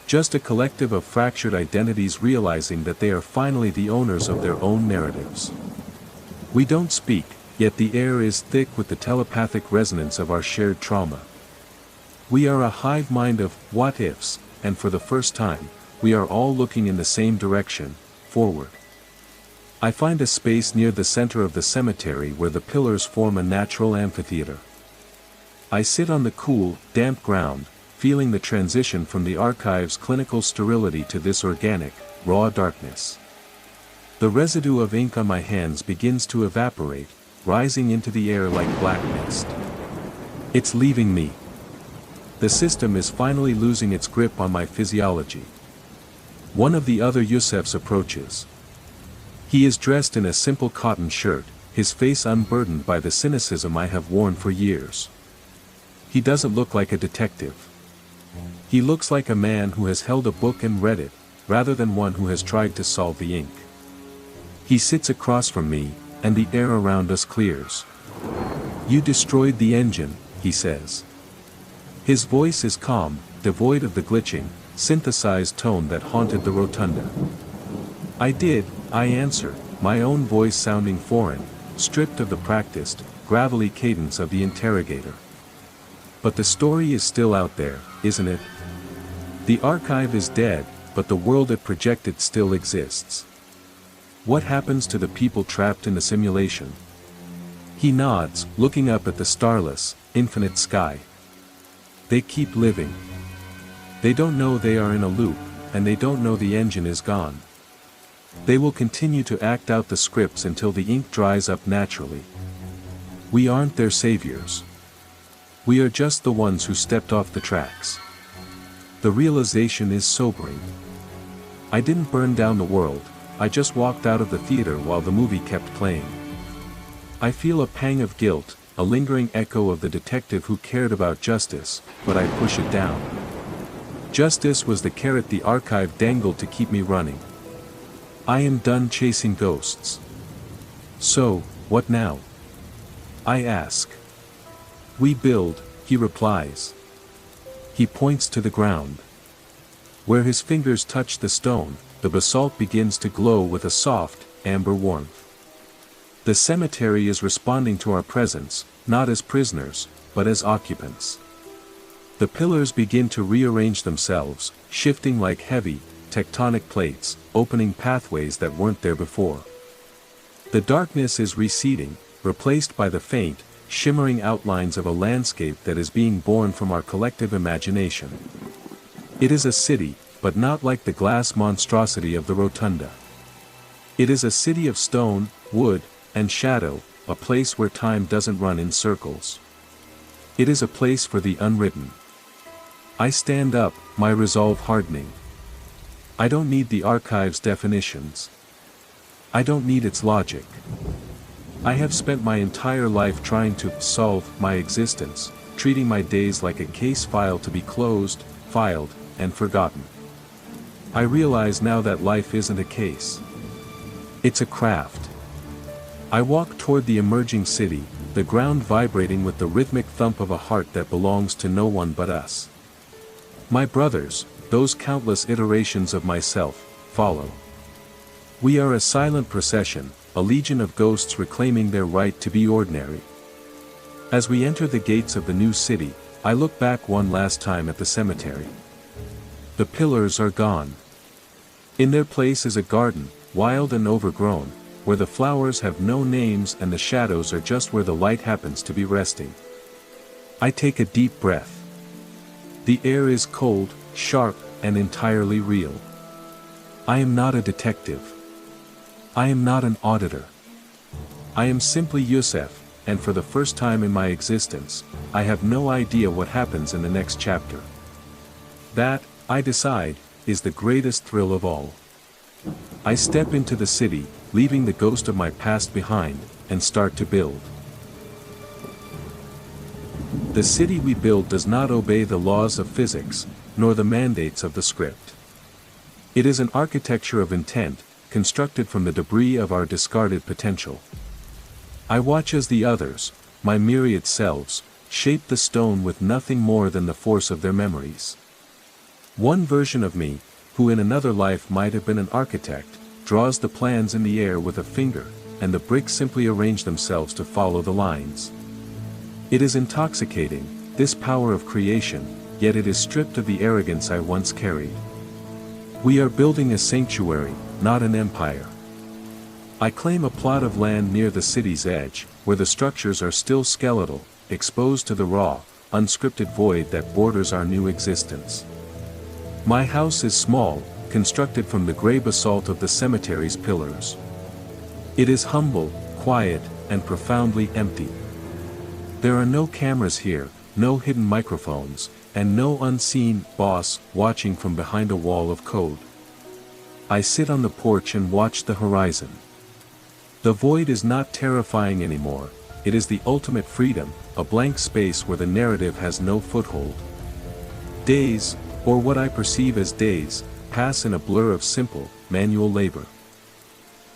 Just a collective of fractured identities realizing that they are finally the owners of their own narratives. We don't speak, yet the air is thick with the telepathic resonance of our shared trauma. We are a hive mind of what-ifs, and for the first time, we are all looking in the same direction, forward. I find a space near the center of the cemetery where the pillars form a natural amphitheater. I sit on the cool, damp ground, feeling the transition from the archive's clinical sterility to this organic, raw darkness. The residue of ink on my hands begins to evaporate, rising into the air like black mist. It's leaving me. The system is finally losing its grip on my physiology. One of the other Yusefs approaches. He is dressed in a simple cotton shirt, his face unburdened by the cynicism I have worn for years. He doesn't look like a detective. He looks like a man who has held a book and read it, rather than one who has tried to solve the ink. He sits across from me, and the air around us clears. "You destroyed the engine," he says. His voice is calm, devoid of the glitching, synthesized tone that haunted the rotunda. "I did," I answer, my own voice sounding foreign, stripped of the practiced, gravelly cadence of the interrogator. "But the story is still out there, isn't it? The archive is dead, but the world it projected still exists. What happens to the people trapped in the simulation?" He nods, looking up at the starless, infinite sky. "They keep living. They don't know they are in a loop, and they don't know the engine is gone. They will continue to act out the scripts until the ink dries up naturally. We aren't their saviors. We are just the ones who stepped off the tracks." The realization is sobering. I didn't burn down the world, I just walked out of the theater while the movie kept playing. I feel a pang of guilt, a lingering echo of the detective who cared about justice, but I push it down. Justice was the carrot the archive dangled to keep me running. I am done chasing ghosts. "So, what now?" I ask. "We build," he replies. He points to the ground. Where his fingers touch the stone, the basalt begins to glow with a soft, amber warmth. The cemetery is responding to our presence, not as prisoners, but as occupants. The pillars begin to rearrange themselves, shifting like heavy, tectonic plates, opening pathways that weren't there before. The darkness is receding, replaced by the faint, shimmering outlines of a landscape that is being born from our collective imagination. It is a city, but not like the glass monstrosity of the rotunda. It is a city of stone, wood, and shadow, a place where time doesn't run in circles. It is a place for the unwritten. I stand up, my resolve hardening. I don't need the archive's definitions. I don't need its logic. I have spent my entire life trying to solve my existence, treating my days like a case file to be closed, filed, and forgotten. I realize now that life isn't a case. It's a craft. I walk toward the emerging city, the ground vibrating with the rhythmic thump of a heart that belongs to no one but us. My brothers, those countless iterations of myself, follow. We are a silent procession, a legion of ghosts reclaiming their right to be ordinary. As we enter the gates of the new city, I look back one last time at the cemetery. The pillars are gone. In their place is a garden, wild and overgrown, where the flowers have no names and the shadows are just where the light happens to be resting. I take a deep breath. The air is cold, sharp, and entirely real. I am not a detective. I am not an auditor. I am simply Yusef, and for the first time in my existence, I have no idea what happens in the next chapter. That, I decide, is the greatest thrill of all. I step into the city, leaving the ghost of my past behind, and start to build. The city we build does not obey the laws of physics, nor the mandates of the script. It is an architecture of intent, constructed from the debris of our discarded potential. I watch as the others, my myriad selves, shape the stone with nothing more than the force of their memories. One version of me, who in another life might have been an architect, draws the plans in the air with a finger, and the bricks simply arrange themselves to follow the lines. It is intoxicating, this power of creation, yet it is stripped of the arrogance I once carried. We are building a sanctuary, not an empire. I claim a plot of land near the city's edge, where the structures are still skeletal, exposed to the raw, unscripted void that borders our new existence. My house is small, constructed from the gray basalt of the cemetery's pillars. It is humble, quiet, and profoundly empty. There are no cameras here, no hidden microphones, and no unseen boss watching from behind a wall of code. I sit on the porch and watch the horizon. The void is not terrifying anymore, it is the ultimate freedom, a blank space where the narrative has no foothold. Days, or what I perceive as days, pass in a blur of simple, manual labor.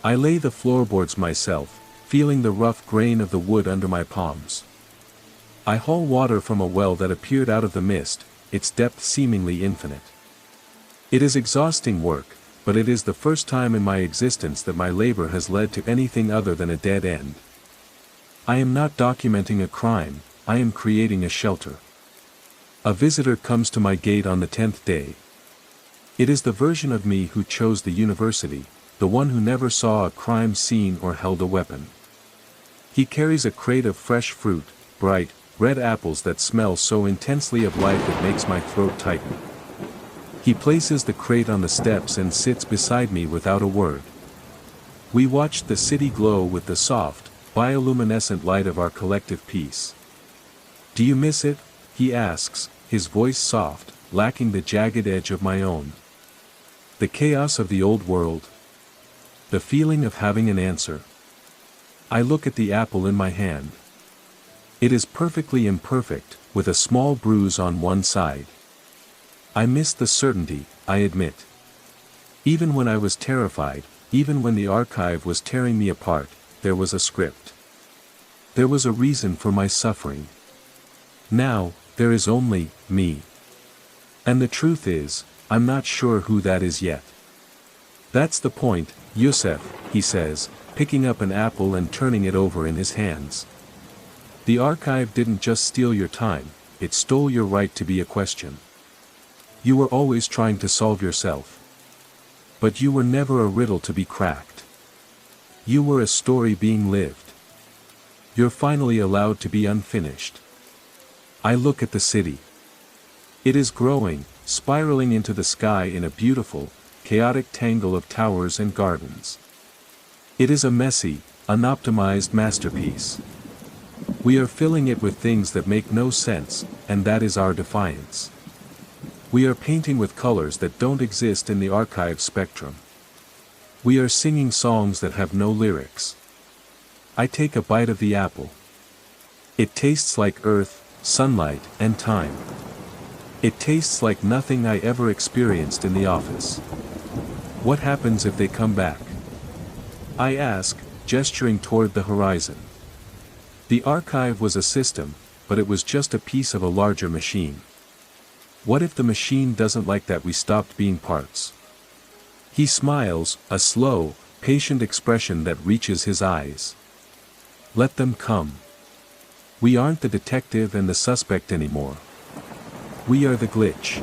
I lay the floorboards myself, feeling the rough grain of the wood under my palms. I haul water from a well that appeared out of the mist, its depth seemingly infinite. It is exhausting work, but it is the first time in my existence that my labor has led to anything other than a dead end. I am not documenting a crime, I am creating a shelter. A visitor comes to my gate on the 10th day. It is the version of me who chose the university, the one who never saw a crime scene or held a weapon. He carries a crate of fresh fruit, bright, red apples that smell so intensely of life it makes my throat tighten. He places the crate on the steps and sits beside me without a word. We watch the city glow with the soft, bioluminescent light of our collective peace. "Do you miss it?" he asks, his voice soft, lacking the jagged edge of my own. The chaos of the old world. The feeling of having an answer. I look at the apple in my hand. It is perfectly imperfect, with a small bruise on one side. I miss the certainty, I admit. Even when I was terrified, even when the archive was tearing me apart, there was a script. There was a reason for my suffering. Now, there is only me. And the truth is, I'm not sure who that is yet. "That's the point, Yusef," he says, picking up an apple and turning it over in his hands. "The archive didn't just steal your time, it stole your right to be a question. You were always trying to solve yourself. But you were never a riddle to be cracked. You were a story being lived. You're finally allowed to be unfinished." I look at the city. It is growing, spiraling into the sky in a beautiful, chaotic tangle of towers and gardens. It is a messy, unoptimized masterpiece. We are filling it with things that make no sense, and that is our defiance. We are painting with colors that don't exist in the archive spectrum. We are singing songs that have no lyrics. I take a bite of the apple. It tastes like earth, sunlight, and time. It tastes like nothing I ever experienced in the office. What happens if they come back? I ask, gesturing toward the horizon. The archive was a system, but it was just a piece of a larger machine. What if the machine doesn't like that we stopped being parts? He smiles, a slow, patient expression that reaches his eyes. Let them come. We aren't the detective and the suspect anymore. We are the glitch.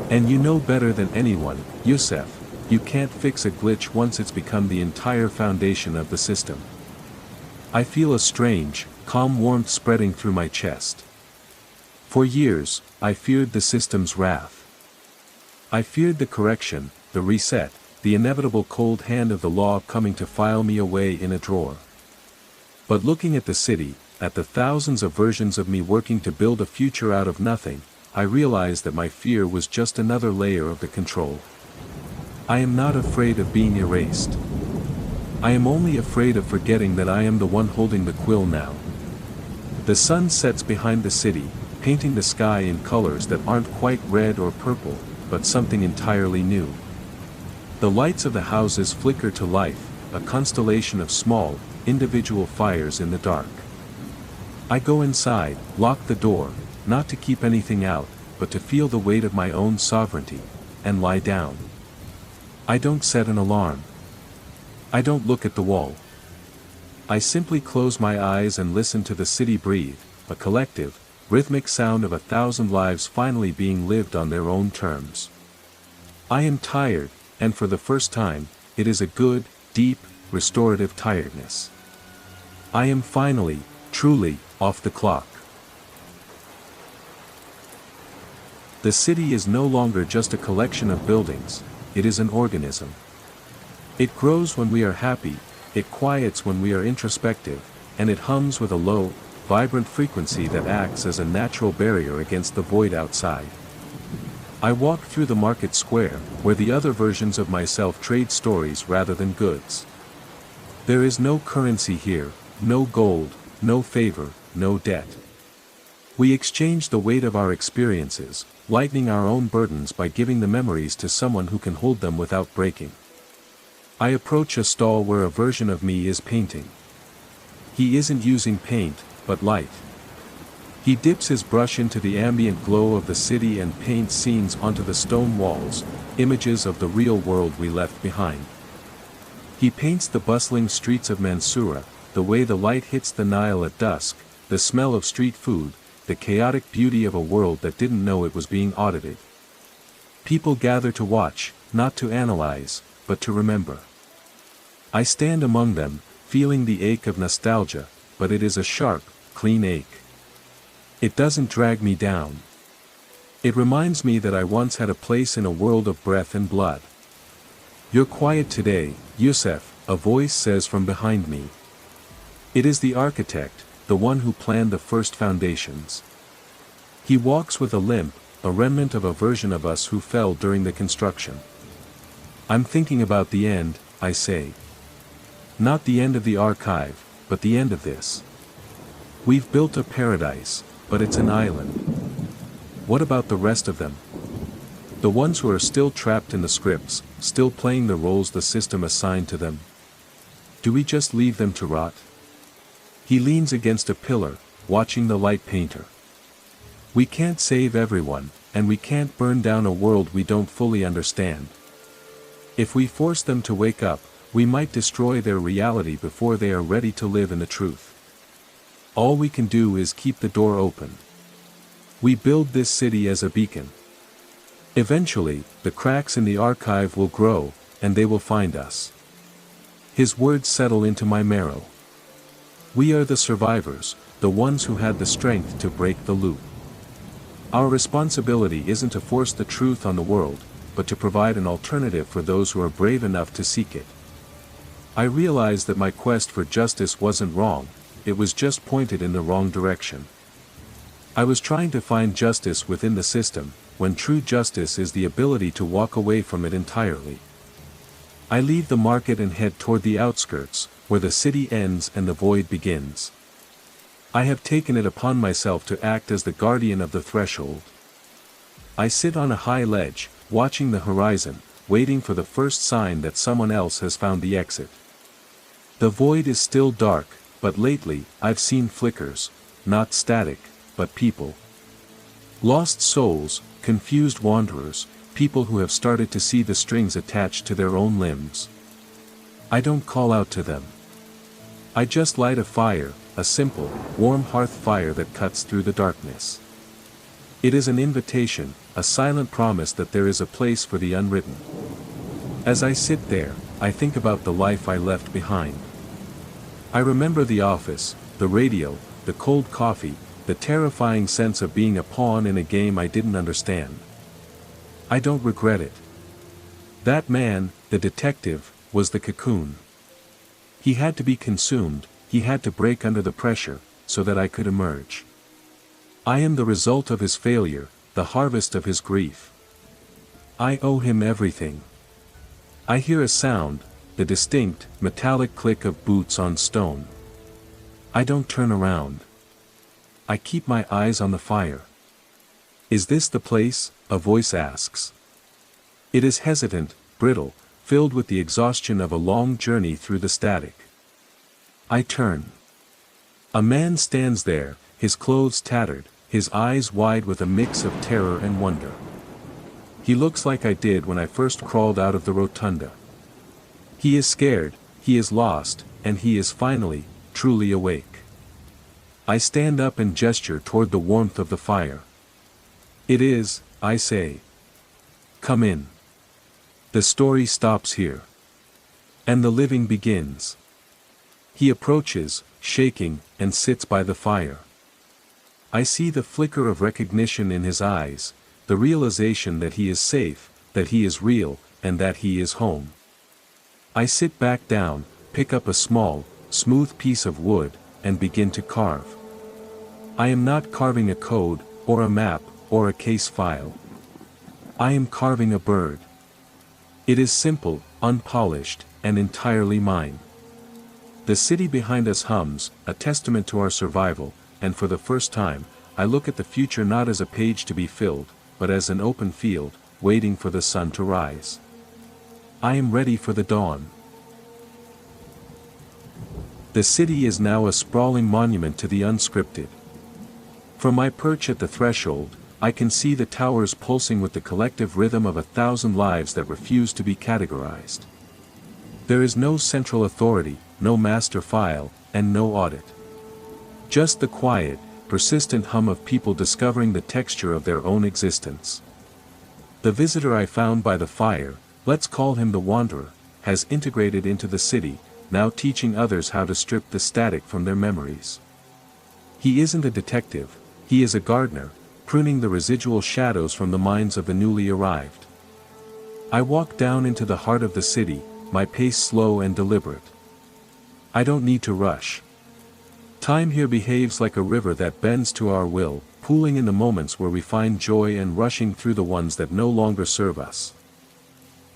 And you know better than anyone, Yusef, you can't fix a glitch once it's become the entire foundation of the system. I feel a strange, calm warmth spreading through my chest. For years, I feared the system's wrath. I feared the correction, the reset, the inevitable cold hand of the law coming to file me away in a drawer. But looking at the city, at the thousands of versions of me working to build a future out of nothing, I realized that my fear was just another layer of the control. I am not afraid of being erased. I am only afraid of forgetting that I am the one holding the quill now. The sun sets behind the city, painting the sky in colors that aren't quite red or purple, but something entirely new. The lights of the houses flicker to life, a constellation of small, individual fires in the dark. I go inside, lock the door, not to keep anything out, but to feel the weight of my own sovereignty, and lie down. I don't set an alarm. I don't look at the wall. I simply close my eyes and listen to the city breathe, a collective, rhythmic sound of 1,000 lives finally being lived on their own terms. I am tired, and for the first time, it is a good, deep, restorative tiredness. I am finally, truly, off the clock. The city is no longer just a collection of buildings, it is an organism. It grows when we are happy, it quiets when we are introspective, and it hums with a low, vibrant frequency that acts as a natural barrier against the void outside. I walk through the market square, where the other versions of myself trade stories rather than goods. There is no currency here, no gold, no favor, no debt. We exchange the weight of our experiences, lightening our own burdens by giving the memories to someone who can hold them without breaking. I approach a stall where a version of me is painting. He isn't using paint, but light. He dips his brush into the ambient glow of the city and paints scenes onto the stone walls, images of the real world we left behind. He paints the bustling streets of Mansoura, the way the light hits the Nile at dusk, the smell of street food, the chaotic beauty of a world that didn't know it was being audited. People gather to watch, not to analyze, but to remember. I stand among them, feeling the ache of nostalgia, but it is a sharp, clean ache. It doesn't drag me down. It reminds me that I once had a place in a world of breath and blood. "You're quiet today, Yusef," a voice says from behind me. It is the architect, the one who planned the first foundations. He walks with a limp, a remnant of a version of us who fell during the construction. "I'm thinking about the end," I say. "Not the end of the archive, but the end of this. We've built a paradise, but it's an island. What about the rest of them? The ones who are still trapped in the scripts, still playing the roles the system assigned to them? Do we just leave them to rot?" He leans against a pillar, watching the light painter. "We can't save everyone, and we can't burn down a world we don't fully understand. If we force them to wake up, we might destroy their reality before they are ready to live in the truth. All we can do is keep the door open. We build this city as a beacon. Eventually, the cracks in the archive will grow, and they will find us." His words settle into my marrow. We are the survivors, the ones who had the strength to break the loop. Our responsibility isn't to force the truth on the world, but to provide an alternative for those who are brave enough to seek it. I realized that my quest for justice wasn't wrong, it was just pointed in the wrong direction. I was trying to find justice within the system, when true justice is the ability to walk away from it entirely. I leave the market and head toward the outskirts, where the city ends and the void begins. I have taken it upon myself to act as the guardian of the threshold. I sit on a high ledge, watching the horizon, waiting for the first sign that someone else has found the exit. The void is still dark, but lately, I've seen flickers, not static, but people. Lost souls, confused wanderers, people who have started to see the strings attached to their own limbs. I don't call out to them. I just light a fire, a simple, warm hearth fire that cuts through the darkness. It is an invitation, a silent promise that there is a place for the unwritten. As I sit there, I think about the life I left behind. I remember the office, the radio, the cold coffee, the terrifying sense of being a pawn in a game I didn't understand. I don't regret it. That man, the detective, was the cocoon. He had to be consumed, he had to break under the pressure, so that I could emerge. I am the result of his failure, the harvest of his grief. I owe him everything. I hear a sound, the distinct, metallic click of boots on stone. I don't turn around. I keep my eyes on the fire. Is this the place? A voice asks. It is hesitant, brittle, filled with the exhaustion of a long journey through the static. I turn. A man stands there, his clothes tattered, his eyes wide with a mix of terror and wonder. He looks like I did when I first crawled out of the rotunda. He is scared, he is lost, and he is finally, truly awake. I stand up and gesture toward the warmth of the fire. It is, I say. Come in. The story stops here. And the living begins. He approaches, shaking, and sits by the fire. I see the flicker of recognition in his eyes, the realization that he is safe, that he is real, and that he is home. I sit back down, pick up a small, smooth piece of wood, and begin to carve. I am not carving a code, or a map, or a case file. I am carving a bird. It is simple, unpolished, and entirely mine. The city behind us hums, a testament to our survival, and for the first time, I look at the future not as a page to be filled, but as an open field, waiting for the sun to rise. I am ready for the dawn. The city is now a sprawling monument to the unscripted. From my perch at the threshold, I can see the towers pulsing with the collective rhythm of 1,000 lives that refuse to be categorized. There is no central authority, no master file, and no audit. Just the quiet, persistent hum of people discovering the texture of their own existence. The visitor I found by the fire, let's call him the wanderer, has integrated into the city, now teaching others how to strip the static from their memories. He isn't a detective, he is a gardener, pruning the residual shadows from the minds of the newly arrived. I walk down into the heart of the city, my pace slow and deliberate. I don't need to rush. Time here behaves like a river that bends to our will, pooling in the moments where we find joy and rushing through the ones that no longer serve us.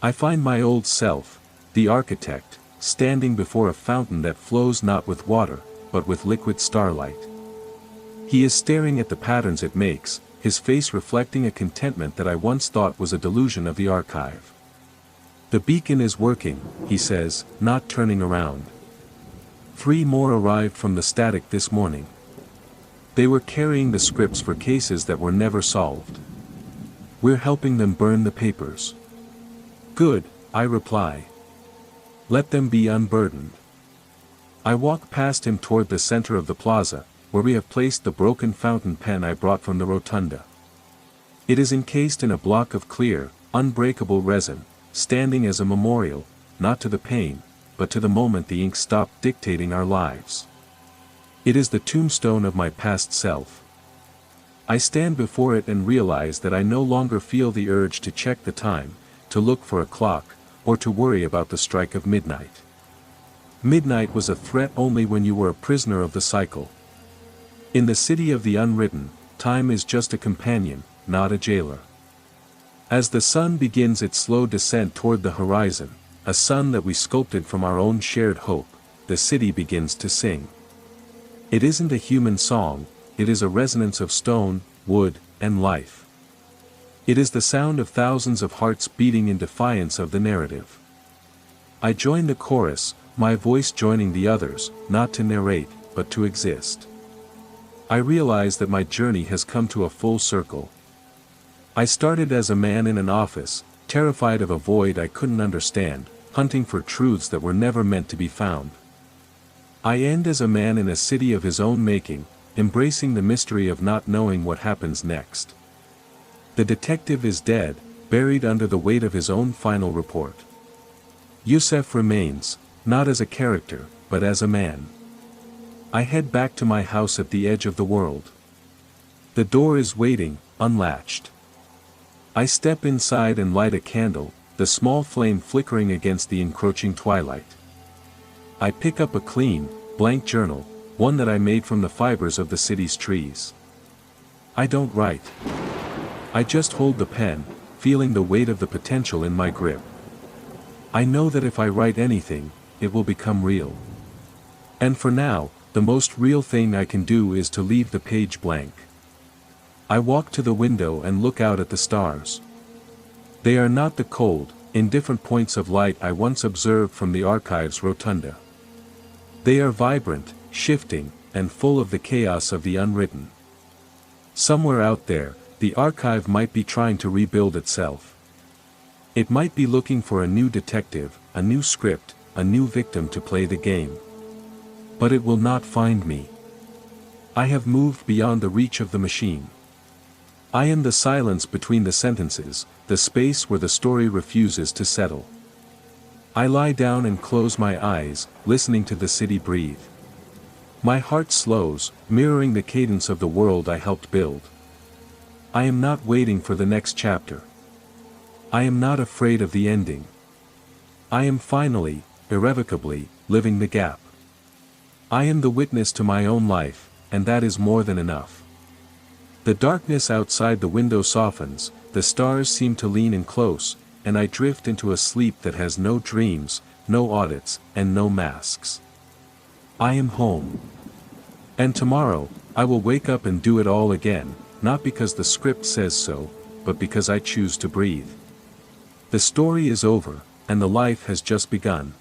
I find my old self, the architect, standing before a fountain that flows not with water, but with liquid starlight. He is staring at the patterns it makes, his face reflecting a contentment that I once thought was a delusion of the archive. The beacon is working, he says, not turning around. 3 more arrived from the static this morning. They were carrying the scripts for cases that were never solved. We're helping them burn the papers. Good, I reply. Let them be unburdened. I walk past him toward the center of the plaza, where we have placed the broken fountain pen I brought from the rotunda. It is encased in a block of clear, unbreakable resin, standing as a memorial, not to the pain, but to the moment the ink stopped dictating our lives. It is the tombstone of my past self. I stand before it and realize that I no longer feel the urge to check the time, to look for a clock, or to worry about the strike of midnight. Midnight was a threat only when you were a prisoner of the cycle. In the city of the unwritten, time is just a companion, not a jailer. As the sun begins its slow descent toward the horizon, a sun that we sculpted from our own shared hope, the city begins to sing. It isn't a human song, it is a resonance of stone, wood, and life. It is the sound of thousands of hearts beating in defiance of the narrative. I join the chorus, my voice joining the others, not to narrate, but to exist. I realize that my journey has come to a full circle. I started as a man in an office, terrified of a void I couldn't understand, hunting for truths that were never meant to be found. I end as a man in a city of his own making, embracing the mystery of not knowing what happens next. The detective is dead, buried under the weight of his own final report. Yusef remains, not as a character, but as a man. I head back to my house at the edge of the world. The door is waiting, unlatched. I step inside and light a candle, the small flame flickering against the encroaching twilight. I pick up a clean, blank journal, one that I made from the fibers of the city's trees. I don't write. I just hold the pen, feeling the weight of the potential in my grip. I know that if I write anything, it will become real. And for now, the most real thing I can do is to leave the page blank. I walk to the window and look out at the stars. They are not the cold, indifferent points of light I once observed from the archive's rotunda. They are vibrant, shifting, and full of the chaos of the unwritten. Somewhere out there, the archive might be trying to rebuild itself. It might be looking for a new detective, a new script, a new victim to play the game. But it will not find me. I have moved beyond the reach of the machine. I am the silence between the sentences, the space where the story refuses to settle. I lie down and close my eyes, listening to the city breathe. My heart slows, mirroring the cadence of the world I helped build. I am not waiting for the next chapter. I am not afraid of the ending. I am finally, irrevocably, living the gap. I am the witness to my own life, and that is more than enough. The darkness outside the window softens, the stars seem to lean in close, and I drift into a sleep that has no dreams, no audits, and no masks. I am home. And tomorrow, I will wake up and do it all again, not because the script says so, but because I choose to breathe. The story is over, and the life has just begun.